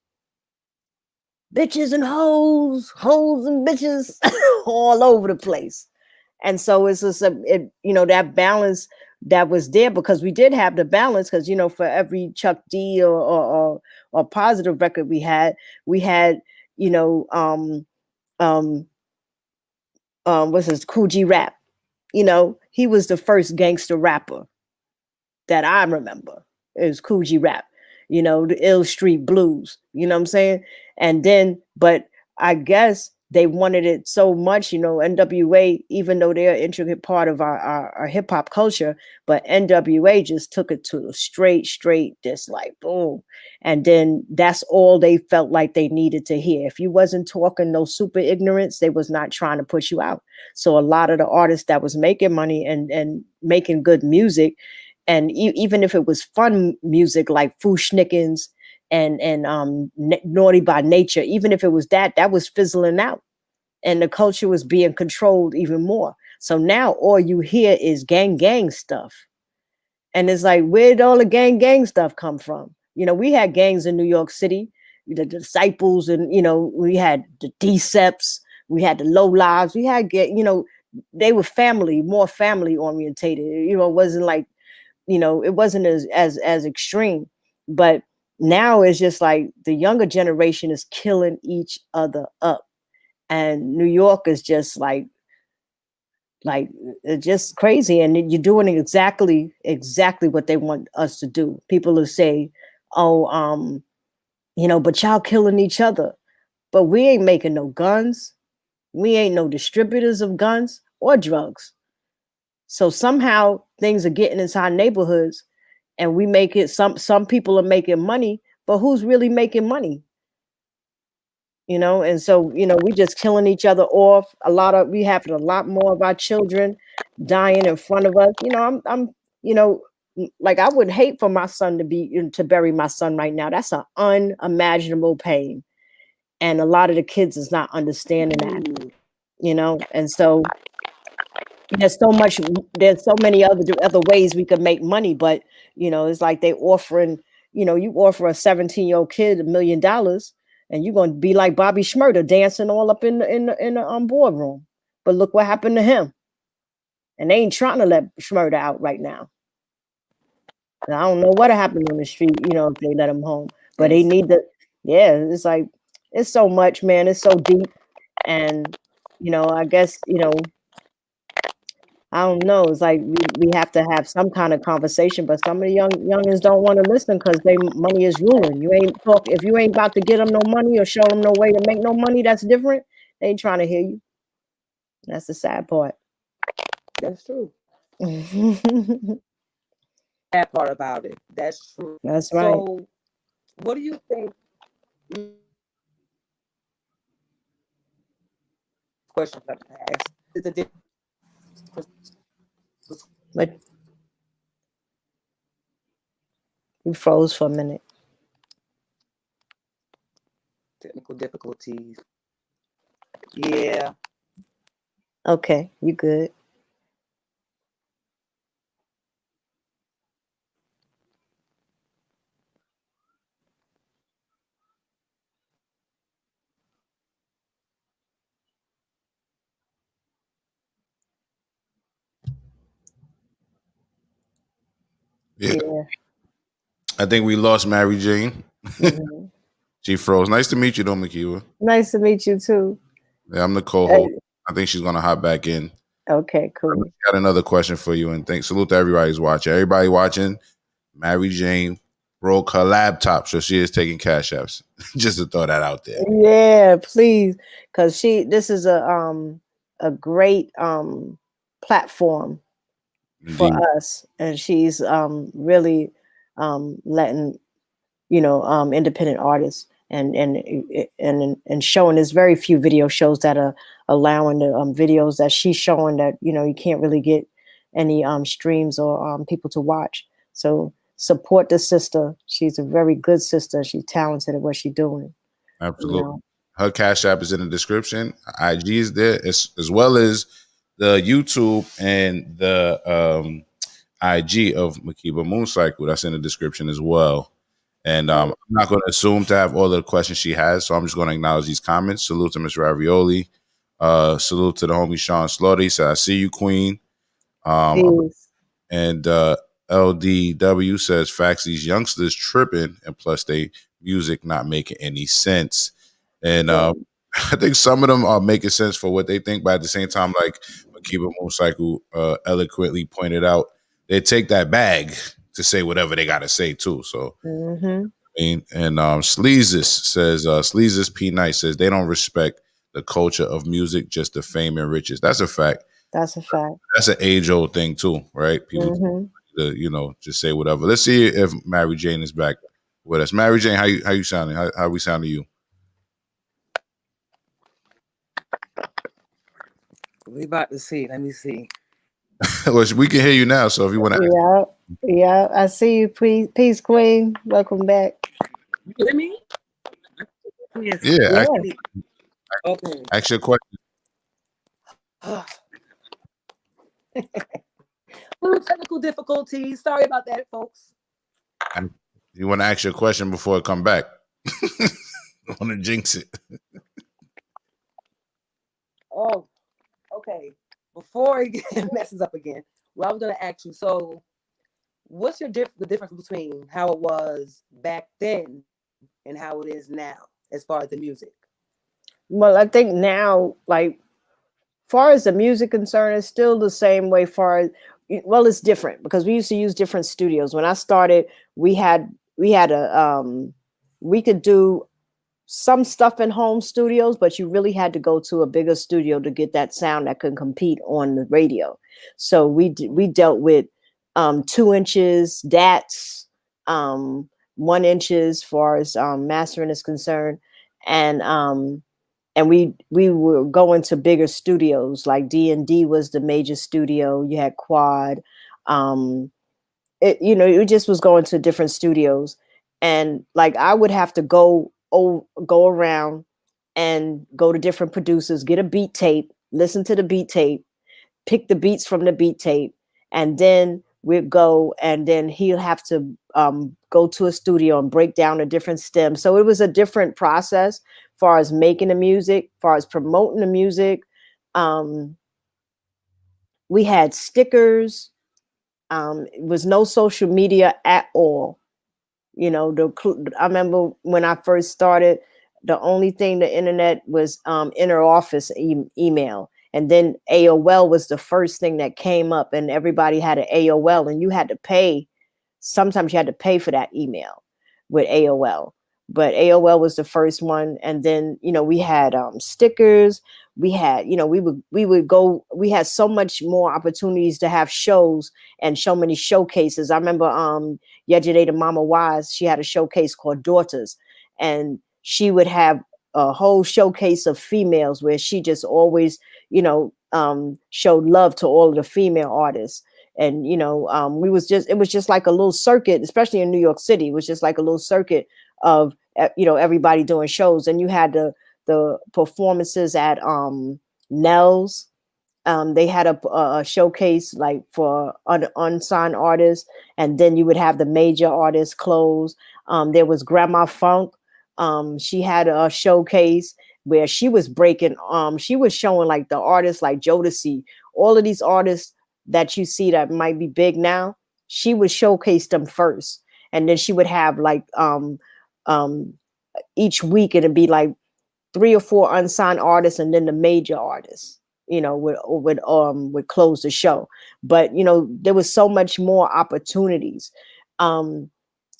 bitches and hoes and bitches all over the place. And so it's just that balance that was there, because we did have the balance, because for every Chuck D or Positive record we had what's his Cool G Rap. He was the first gangster rapper that I remember. It was Cool G Rap. The Ill Street Blues, you know what I'm saying? And then, but I guess they wanted it so much, NWA, even though they're an intricate part of our hip hop culture, but NWA just took it to a straight, just like boom. And then that's all they felt like they needed to hear. If you wasn't talking no super ignorance, they was not trying to push you out. So a lot of the artists that was making money and making good music, and even if it was fun music like Fu-Schnickens and Naughty by Nature, even if it was that was fizzling out, and the culture was being controlled even more. So now all you hear is gang stuff. And it's like, where'd all the gang stuff come from? We had gangs in New York City, the Disciples, and we had the Deceps, we had the Low Lives, we had they were more family orientated. It wasn't like, it wasn't as extreme. But now it's just like the younger generation is killing each other up. And New York is just like it's just crazy. And you're doing exactly what they want us to do. People will say, oh, but y'all killing each other. But we ain't making no guns. We ain't no distributors of guns or drugs. So somehow things are getting into our neighborhoods, and we make it, some people are making money, but who's really making money? you know, and so, you know, we just killing each other off. We have a lot more of our children dying in front of us. You know, I'm, you know, like I would hate for my son to bury my son right now. That's an unimaginable pain. And a lot of the kids is not understanding that, you know, and so there's so many other ways we could make money, but you know, it's like they offering, you know, you offer a 17-year-old kid $1 million and you're going to be like Bobby Shmurda dancing all up in the boardroom. But look what happened to him. And they ain't trying to let Shmurda out right now. And I don't know what happened on the street, you know, if they let him home. But they need to, yeah, it's like, it's so much, man. It's so deep. And, you know, I guess, you know, I don't know. It's like we have to have some kind of conversation, but some of the youngins don't want to listen because their money is ruined. If you ain't about to get them no money or show them no way to make no money, that's different. They ain't trying to hear you. That's the sad part. That's true. That part about it. That's true. That's right. So, what do you think? Question I have to ask is the difference. But you froze for a minute. Technical difficulties. Yeah. Okay, you good. Yeah. I think we lost Mary Jane. Mm-hmm. She froze. Nice to meet you, though, Makeba. Nice to meet you too. Yeah, I'm the co-host. I think she's gonna hop back in. Okay, cool. Got another question for you, and salute to everybody who's watching. Everybody watching, Mary Jane broke her laptop, so she is taking cash apps. Just to throw that out there. Yeah, please, because this is a great platform for us, and she's really letting, you know, independent artists and showing. There's very few video shows that are allowing the videos that she's showing that, you know, you can't really get any streams or people to watch. So support the sister. She's a very good sister. She's talented at what she's doing. Absolutely. You know? Her cash app is in the description. IG is there, as well as the YouTube and the IG of Makeba Mooncycle. That's in the description as well. And I'm not going to assume to have all the questions she has, so I'm just going to acknowledge these comments. Salute to Miss Ravioli. Salute to the homie Sean Slaughter. He said, "I see you, Queen." And LDW says, "Facts, these youngsters tripping, and plus they music not making any sense." And I think some of them are making sense for what they think, but at the same time, like Makeba Mooncycle eloquently pointed out, they take that bag to say whatever they got to say too. So, I mean, and Sleezus says, Sleezus P Nice says they don't respect the culture of music, just the fame and riches. That's a fact. That's a fact. That's an age old thing too, right? People, you know, just say whatever. Let's see if Mary Jane is back with us. Mary Jane, how you sounding? How we sound to you? We about to see. Let me see. Well, we can hear you now. So if you want to, yeah, I see you. Peace, Queen. Welcome back. You hear me? Yes. Yeah. Okay. Ask your question. Little technical difficulties. Sorry about that, folks. You want to ask your question before it come back? I want to jinx it. Oh, okay. Before it messes up again, well, I was going to ask you. So, what's the difference between how it was back then and how it is now, as far as the music? Well, I think now, like, far as the music concern, it's still the same way. Well, it's different because we used to use different studios. When I started, we could do some stuff in home studios, but you really had to go to a bigger studio to get that sound that could compete on the radio. So we dealt with 2 inches, DATs, 1 inches as far as mastering is concerned. And we were going to bigger studios, like D&D was the major studio. You had Quad. It just was going to different studios. And like I would have to go around and go to different producers, get a beat tape, listen to the beat tape, pick the beats from the beat tape, and then we'd go, and then he'll have to go to a studio and break down a different stem. So it was a different process as far as making the music, as far as promoting the music. We had stickers. It was no social media at all. I remember when I first started, the only thing the internet was inner office email. And then AOL was the first thing that came up, and everybody had an AOL, and you had to pay. Sometimes you had to pay for that email with AOL, but AOL was the first one. And then, we had stickers. We had, we would go, we had so much more opportunities to have shows and so many showcases. I remember Yesterday to Mama Wise, she had a showcase called Daughters, and she would have a whole showcase of females where she just always, showed love to all of the female artists. And, it was just like a little circuit, especially in New York City. It was just like a little circuit of, everybody doing shows. And you had the performances at Nell's. They had a showcase like for unsigned artists. And then you would have the major artists close. There was Grandma Funk. She had a showcase where she was breaking, she was showing like the artists like Jodeci, all of these artists that you see that might be big now. She would showcase them first. And then she would have like each week it'd be like 3 or 4 unsigned artists, and then the major artists, would close the show. But there was so much more opportunities. And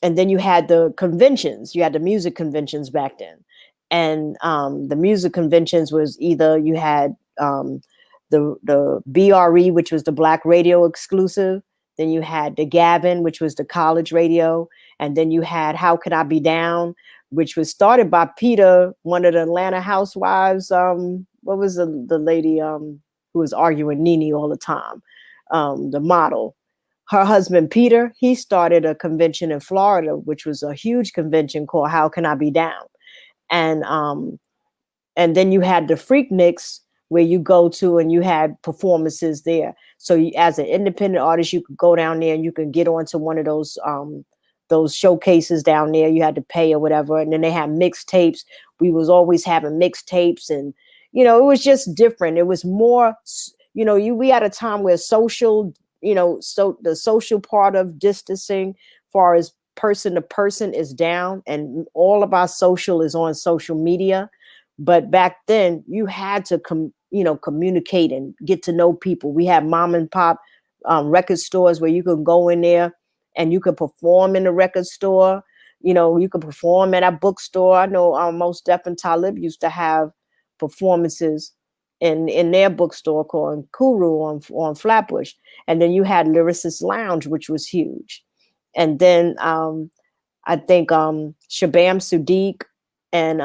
then you had the conventions. You had the music conventions back then. And the music conventions was either you had the BRE, which was the Black Radio exclusive. Then you had the Gavin, which was the college radio. And then you had How Could I Be Down, which was started by Peter, one of the Atlanta housewives. What was the lady who was arguing Nene all the time? The model. Her husband, Peter, he started a convention in Florida, which was a huge convention called How Can I Be Down? And then you had the Freakniks, where you go to and you had performances there. So as an independent artist, you could go down there and you could get onto one of those showcases down there. You had to pay or whatever. And then they had mixtapes. We was always having mixtapes, and, it was just different. It was more, we had a time where social, so the social part of distancing, far as person to person, is down, and all of our social is on social media. But back then you had to communicate and get to know people. We had mom and pop record stores where you could go in there and you could perform in the record store. You could perform at a bookstore. I know Most Def and Talib used to have performances in their bookstore called Kuru on Flatbush. And then you had Lyricist Lounge, which was huge. And then I think Shabam Sadiq and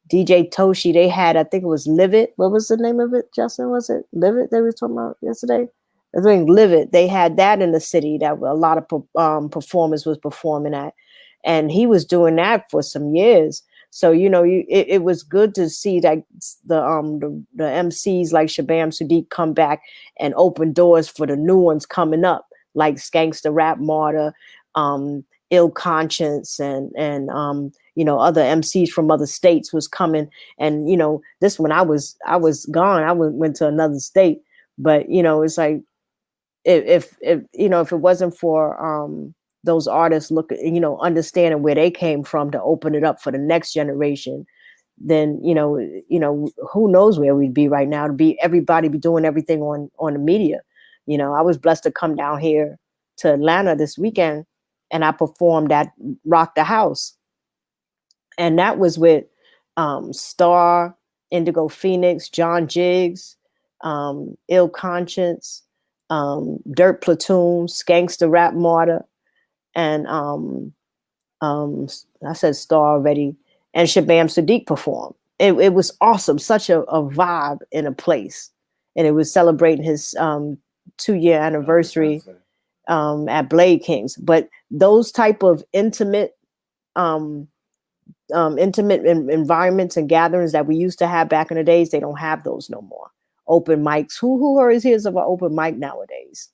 DJ Toshi, they had, I think it was Live It. What was the name of it, Justin? Was it Live It they were talking about yesterday? I think Live It. They had that in the city that a lot of performers was performing at. And he was doing that for some years. So, it was good to see that the MCs like Shabam Sadiq come back and open doors for the new ones coming up, like Skanksta Rap Martyr, Ill Conscience, and other MCs from other states was coming. And, this when I was gone, I went to another state. But, it's like, if it wasn't for those artists understanding where they came from to open it up for the next generation, then, who knows where we'd be right now, everybody be doing everything on the media. I was blessed to come down here to Atlanta this weekend, and I performed at Rock the House. And that was with Star, Indigo Phoenix, John Jiggs, Ill Conscience, Dirt Platoon, Skanksta Rap Martyr, and I said Star already, and Shabam Sadiq performed. It was awesome, such a vibe in a place. And it was celebrating his 2-year anniversary at Blade Kings. But those type of intimate environments and gatherings that we used to have back in the days, they don't have those no more. Open mics. Who hears of an open mic nowadays?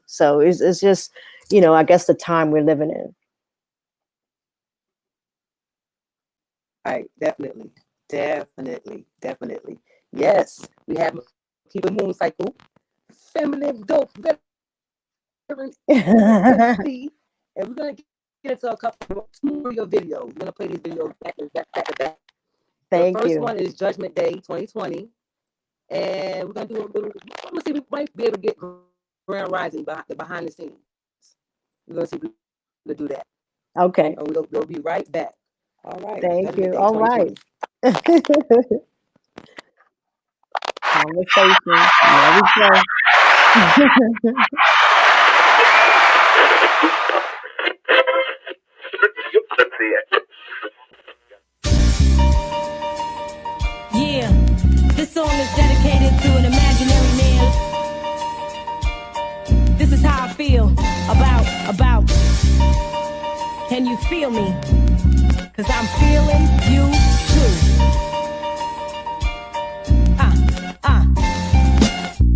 So it's just, I guess the time we're living in. Right, definitely. Yes, we have Makeba Mooncycle, feminine dope, veteran, FemCee, and we're gonna get into a couple more of your videos. We're gonna play these videos back to back. Thank you. The first you. one is Judgment Day 2020, and we're gonna do a little. I'm gonna see if we might be able to get Grand Rising behind the scenes. We're gonna see if we can do that. Okay. And we'll be right back. All right. Thank you. All right. Conversation. There we go. Yeah, this song is dedicated to an imaginary man. This is how I feel about. Can you feel me? 'Cause I'm feeling you too.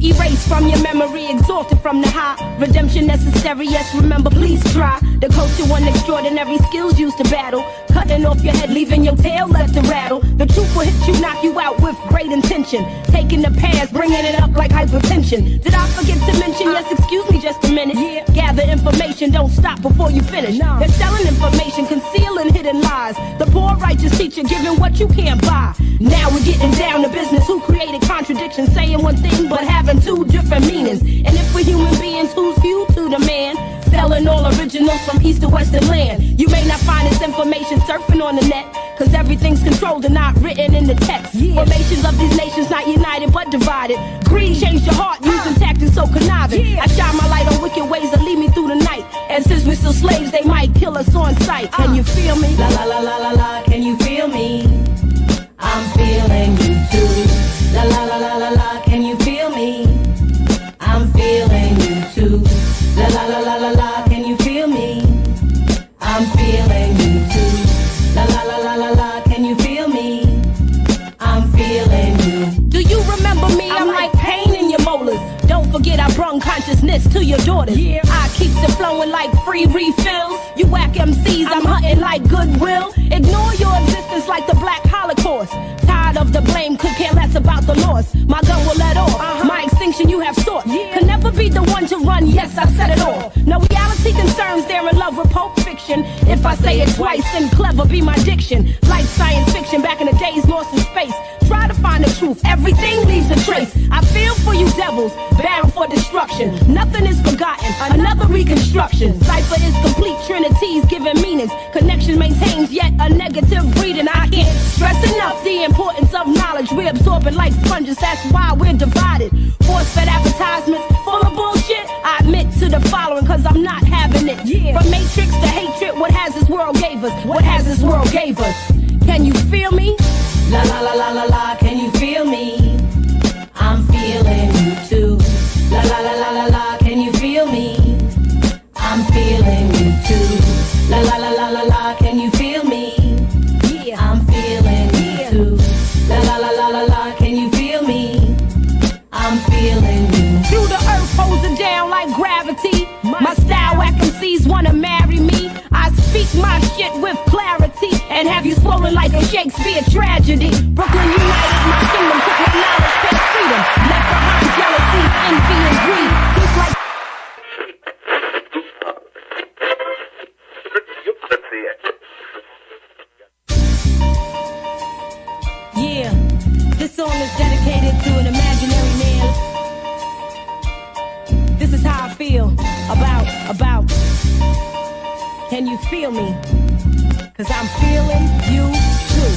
Erase from your memory, exalted from the high. Redemption necessary, yes, remember, please try. The culture one extraordinary skills used to battle. Cutting off your head, leaving your tail left to rattle. The truth will hit you, knock you out with great intention. Taking the past, bringing it up like hypertension. Did I forget to mention, yes, excuse me just a minute. Yeah. Gather information, don't stop before you finish. No. They're selling information, concealing hidden lies. The poor righteous teacher giving what you can't buy. Now we're getting down to business. Who created contradictions, saying one thing but having two different meanings? And if we're human beings, who's few to the man? Selling all originals from east to western land. You may not find this information surfing on the net, 'cause everything's controlled and not written in the text. Formations of these nations not united but divided. Greed changed your heart using tactics so conniving. I shine my light on wicked ways that lead me through the night. And since we're still slaves, they might kill us on sight. Can you feel me? La la la la la la, can you feel me? I'm feeling you too. La la la la la la, can you feel me? I'm feeling you too. La la la la la la, can you feel me? I'm feeling you too. La la la la la la, can you feel me? I'm feeling you. Do you remember me? I'm like pain in your molars. Don't forget I brung consciousness to your daughters. Yeah. I keeps it flowing like free refills. You whack MCs, I'm hunting like Goodwill. Ignore your existence like the Black Holocaust. Tired of the blame, could care less about the loss. My gun will let off. My extinction you have sought. Could never be the one to run, yes, I said it all. No reality concerns, they're in love with Pulp Fiction. If I say it twice, then clever be my diction. Like science fiction back in the days lost in space. Try to find the truth, everything leaves a trace. I feel for you devils, bound for destruction. Nothing is forgotten, another reconstruction. Cipher is complete, trinities giving meanings. Connection maintains, yet a negative reading. I can't stress enough the importance of knowledge. We're absorbing like sponges, that's why we're divided. Force-fed advertisements, full of bullshit. I admit to the following, 'cause I'm not having it. From matrix to hatred, what has this world gave us? What has this world gave us? Can you feel me? La la la la la la, can you feel me? I'm feeling you too. La la la la la la, can you feel me? I'm feeling you too. La la la la la la, can you feel me? Yeah, I'm feeling you too. La la la la la la, can you feel me? I'm feeling you. Through the earth, posing down like gravity. My style whack MCs wanna marry me. I speak my shit with clarity and have you swollen like a Shakespeare tragedy. Brooklyn united, my kingdom took my knowledge past freedom. Left behind jealousy, envy, and greed. Just like yeah, this song is dedicated to an imaginary man. This is how I feel about. Can you feel me? 'Cause I'm feeling you too.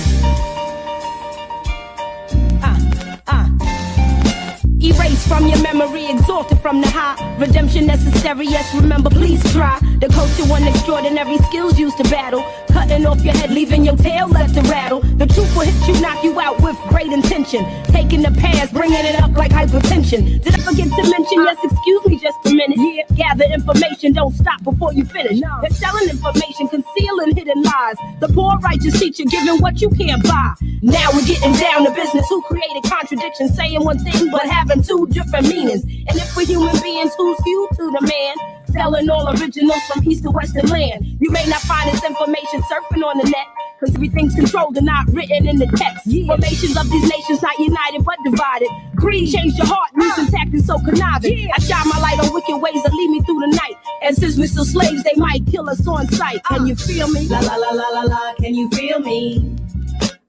Erase erase from your memory, exalted from the high. Redemption necessary, yes, remember, please try. The culture one extraordinary skills used to battle. Cutting off your head, leaving your tail left to rattle. The truth will hit you, knock you out with great intention. Taking the past, bringing it up like hypertension. Did I forget to mention, yes, excuse me just a minute. Yeah, gather information, don't stop before you finish. They're selling information, concealing hidden lies. The poor righteous teacher giving what you can't buy. Now we're getting down to business. Who created contradictions, saying one thing but having two different meanings? And if we're human beings, who's you to the man? Telling all originals from east to western land. You may not find this information surfing on the net, cause everything's controlled and not written in the text. Formations of these nations not united but divided. Greed changed your heart, using tactics so conniving. I shine my light on wicked ways that lead me through the night. And since we're still slaves, they might kill us on sight. Can you feel me? La la la la la la, can you feel me?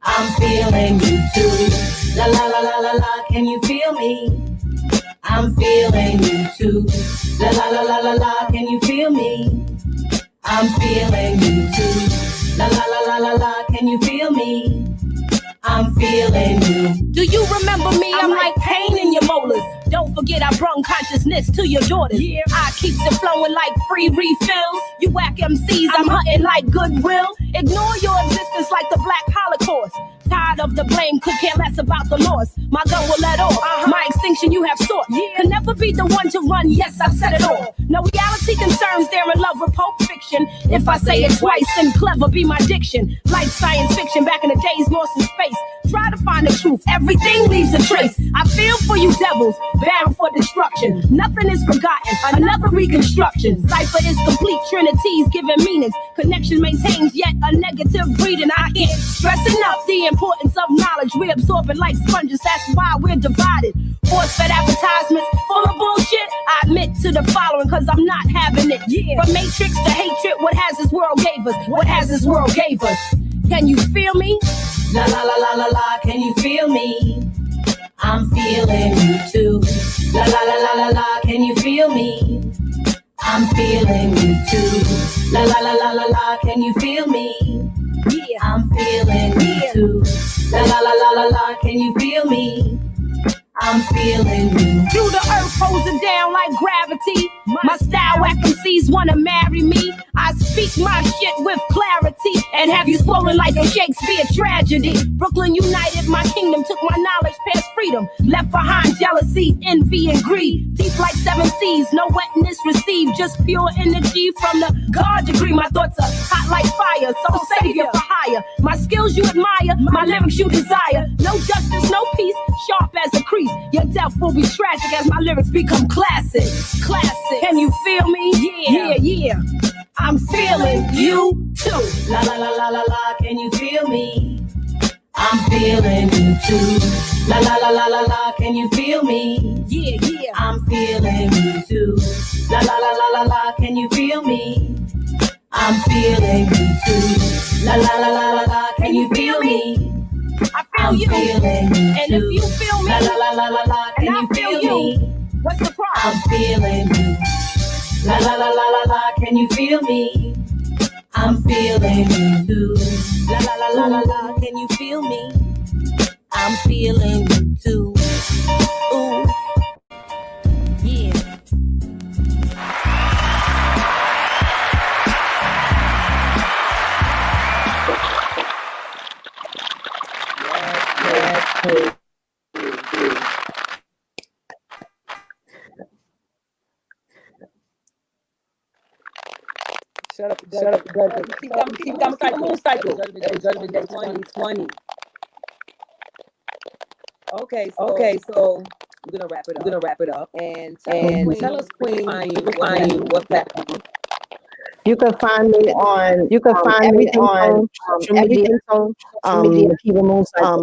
I'm feeling you too. La la la la la la, can you feel me? I'm feeling you too. La la la la la la, can you feel me? I'm feeling you too. La la la la la la, can you feel me? I'm feeling you. Do you remember me? I'm like pain in your molars. Don't forget I brung consciousness to your daughters. Yeah. I keeps it flowing like free refills. You whack MCs, I'm hunting like Goodwill. Ignore your existence like the Black Holocaust. Tired of the blame, could care less about the loss. My gun will let off. My extinction you have sought. Can never be the one to run. Yes, I've said it all. No reality concerns, they're in love with Pulp Fiction. If I say it twice, then clever be my diction. Like science fiction back in the days lost in space. Try to find the truth, everything leaves a trace. I feel for you devils, bound for destruction. Nothing is forgotten, another reconstruction. Cipher is complete, trinities giving meanings. Connection maintains yet a negative reading. I can't stress enough the importance of knowledge. We're absorbing like sponges, that's why we're divided. Force-fed advertisements full of bullshit. I admit to the following, cause I'm not having it. From matrix to hatred, what has this world gave us? What has this world gave us? Can you feel me? La la la la la la, can you feel me? I'm feeling you too. La la la la la la, can you feel me? I'm feeling you too. La la la la la la, can you feel me? Yeah, I'm feeling you too. La la la la la la, can you feel me? I'm feeling you. Through the earth holds it down like gravity. My style whack MCs wanna marry me. I speak my shit with clarity and have you swollen like a Shakespeare tragedy. Brooklyn united, my kingdom took my knowledge past freedom. Left behind jealousy, envy, and greed. Deep like 7 seas, no wetness received. Just pure energy from the God degree. My thoughts are hot like fire, so savior for hire. My skills you admire, my lyrics you desire. No justice, no peace, sharp as a crease. Your death will be tragic as my lyrics become classic. Classic. Can you feel me? Yeah. I'm feeling you too. La la la la la la, can you feel me? I'm feeling you too. La la la la la la, can you feel me? Yeah. I'm feeling you too. La la la la la la, can you feel me? I'm feeling you too. La la la la la la, can you feel me? I feel I'm you. Feeling you And too. if you feel me, la la la la la la, can you feel me? What's the problem? I'm feeling you. La la la la la la, can you feel me? I'm feeling you too. La la la la la la, can you feel me? I'm feeling you too. Ooh. Yeah. Yes. Shut up. Keep Mooncycle. Judgment Day 2020. Okay, so we're gonna wrap it up. And tell us, Queen, what platform. You can find me on everything on Makeba Mooncycle.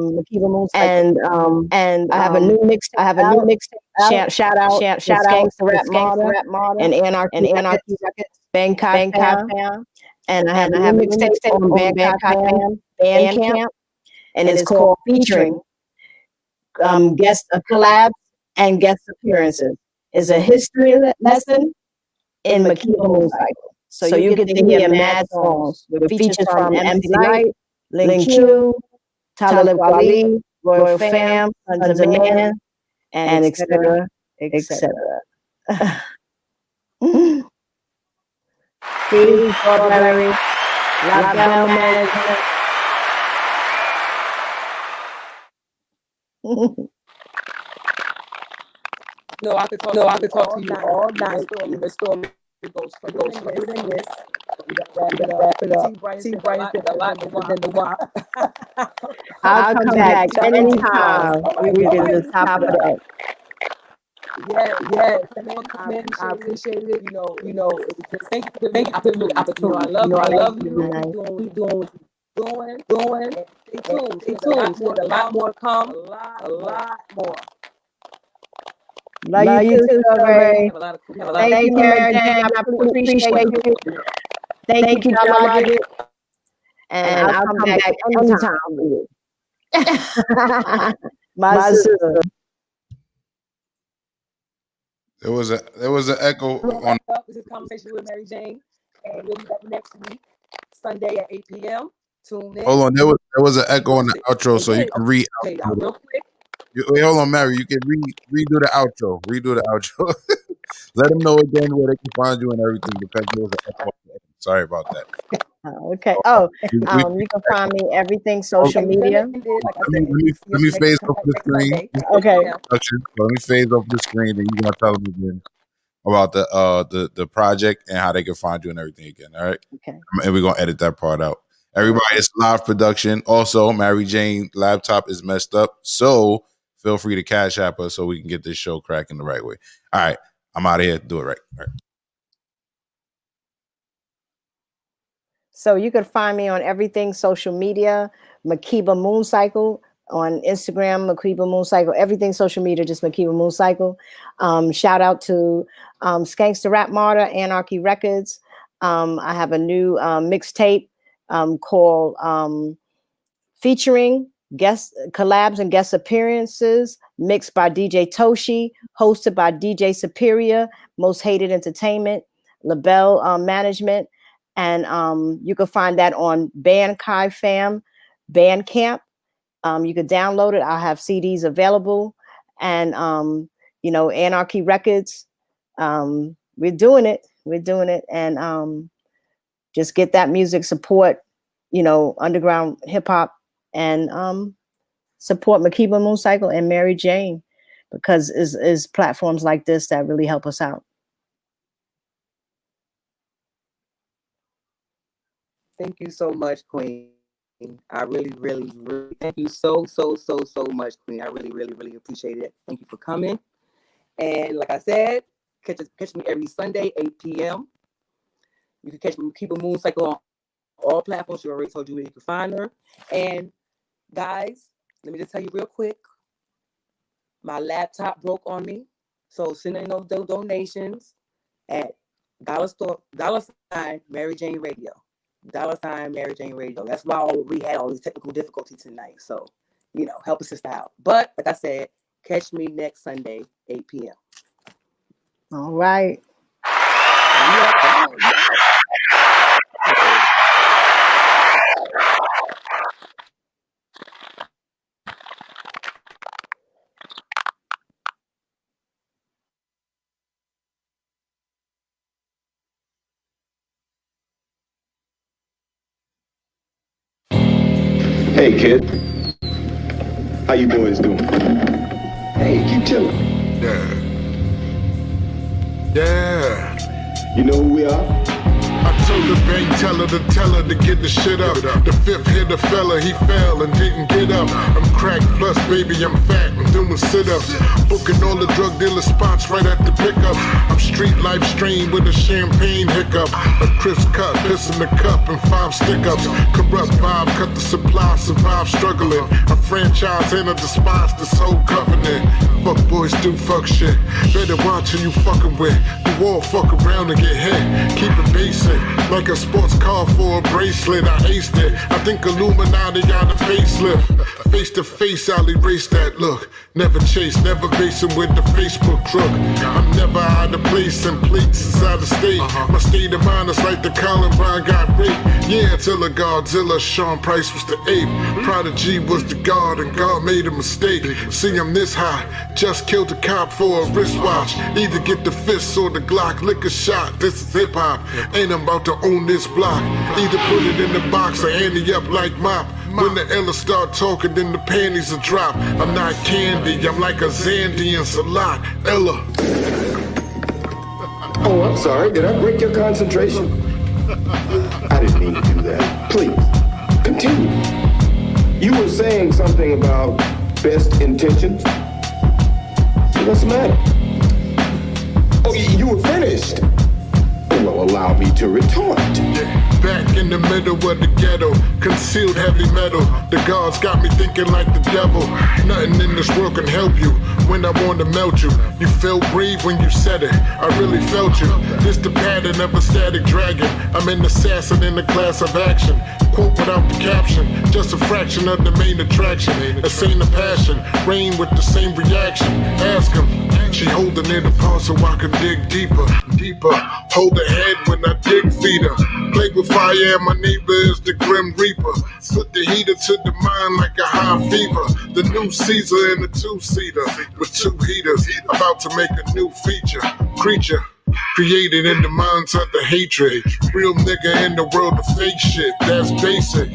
And I have a new mixtape. Shout out Gangsta Rap Model and Anarchy Records, Bangkok Town. And I have a new mixtape on Bangkok Bandcamp, and it's called Featuring guest collabs and guest appearances. It's a history lesson in Makeba Mooncycle. So you get to hear mad songs with features from MC Light, Link Q, Talib Kweli, Royal Fam, Sons of Man, and etc. etc. Steve Strawberry, LaBelle Management. No, I could talk to you all night. The story goes further than this. We gotta wrap it up. T. Bryce did a lot more than the WAP. I'll come back anytime. We do the top of the day. Yeah. I appreciate it. You know. Thank you for the opportunity. I love you. We doing. Stay tuned. There's a lot more to come. A lot more. Love you too, Strawberry. Thank you, Mary Jane. I appreciate you. Thank you, Logic. And I'll come back anytime with you. My sister. There was an echo on. This is Conversation with Mary Jane, and we'll be back next week, Sunday at 8 p.m. Tune in. Hold on, there was an echo on the outro, so you can read. Real quick. Wait, hold on, Mary. You can redo the outro. Let them know again where they can find you and everything, because there was an echo. Sorry about that. Okay. Oh, you can find me everything social media. Let me phase off the screen. Okay. Let me phase off the screen, and you're gonna tell them again about the project and how they can find you and everything again. All right. Okay. And we're gonna edit that part out. Everybody, it's live production. Also, Mary Jane laptop is messed up, so feel free to Cash App us so we can get this show cracking the right way. All right, I'm out of here. Do it right. All right. So you can find me on everything social media, Makeba Mooncycle on Instagram, Makeba Mooncycle, everything social media, just Makeba Mooncycle. Shout out to Skankster Rap Martyr, Anarchy Records. I have a new mixtape called featuring guest collabs and guest appearances, mixed by DJ Toshi, hosted by DJ Superior, Most Hated Entertainment, LaBelle Management. And you can find that on Bandkai Fam, Bandcamp. You can download it. I'll have CDs available. And, Anarchy Records. We're doing it. And just get that music, support, underground hip hop, and support Makeba Mooncycle and Mary Jane, because is platforms like this that really help us out. Thank you so much, Queen. I really, really, really thank you so much, Queen. I really, really, really appreciate it. Thank you for coming. And like I said, catch me every Sunday, 8 p.m. You can catch me, Makeba Mooncycle, on all platforms. She already told you where you can find her. And guys, let me just tell you real quick. My laptop broke on me. So send in those donations at $sign Mary Jane Radio. $sign Mary Jane Radio. That's why we had all these technical difficulties tonight. So, help a sister out. But like I said, catch me next Sunday, 8 p.m. All right. Hey, kid. How you boys doing? Hey, keep chilling. Yeah. You know who we are? I told the bank teller to get the shit up. The fifth hit a fella, he fell and didn't get up. I'm crack plus, baby, I'm fat, I'm doing sit-ups. Booking all the drug dealer spots right at the pickup. I'm street life strained with a champagne hiccup. A crisp cut, piss in the cup and 5 stick-ups. Corrupt vibe, cut the supply, survive struggling. A franchise and a despise this whole covenant. Fuck boys do fuck shit. Better watch who you fucking with. You all fuck around and get hit. Keep it basic. Like a sports car for a bracelet, I aced it. I think Illuminati got a facelift. Face to face, I'll erase that look. Never chase, never basing with the Facebook crook. I'm never out of place and plates is out of state. My state of mind is like the Columbine got raped. Yeah, till a Godzilla, Sean Price was the ape. Prodigy was the god, and God made a mistake. See, I'm this high, just killed a cop for a wristwatch. Either get the fist or the Glock, lick a shot. This is hip hop, ain't I'm about to own this block. Either put it in the box or ante up like mop. When the Ella start talking, then the panties will drop. I'm not candy, I'm like a Zandian Salat. Ella. Oh, I'm sorry. Did I break your concentration? I didn't mean to do that. Please, continue. You were saying something about best intentions. What's the matter? Oh, you were finished. Well, allow me to retort. Yeah, back in the middle of the ghetto, concealed heavy metal. The gods got me thinking like the devil. Nothing in this world can help you when I want to melt you. You felt brave when you said it. I really felt you. This the pattern of a static dragon. I'm an assassin in the class of action. Quote without the caption, just a fraction of the main attraction. A scene of passion, rain with the same reaction. Ask him, she holding it apart so I can dig deeper, deeper. Hold her head when I dig feed her. Play with fire and my neighbor is the Grim Reaper. Put the heater to the mind like a high fever. The new Caesar in a two-seater with two heaters. About to make a new feature. Creature created in the minds of the hatred. Real nigga in the world of fake shit, that's basic.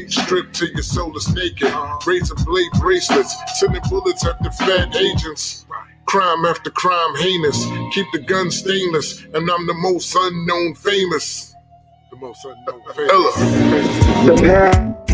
Stripped till your soul is naked. Razor blade bracelets, sending bullets at the fat agents. Crime after crime heinous. Keep the gun stainless, and I'm the most unknown famous. The most unknown famous. Ella.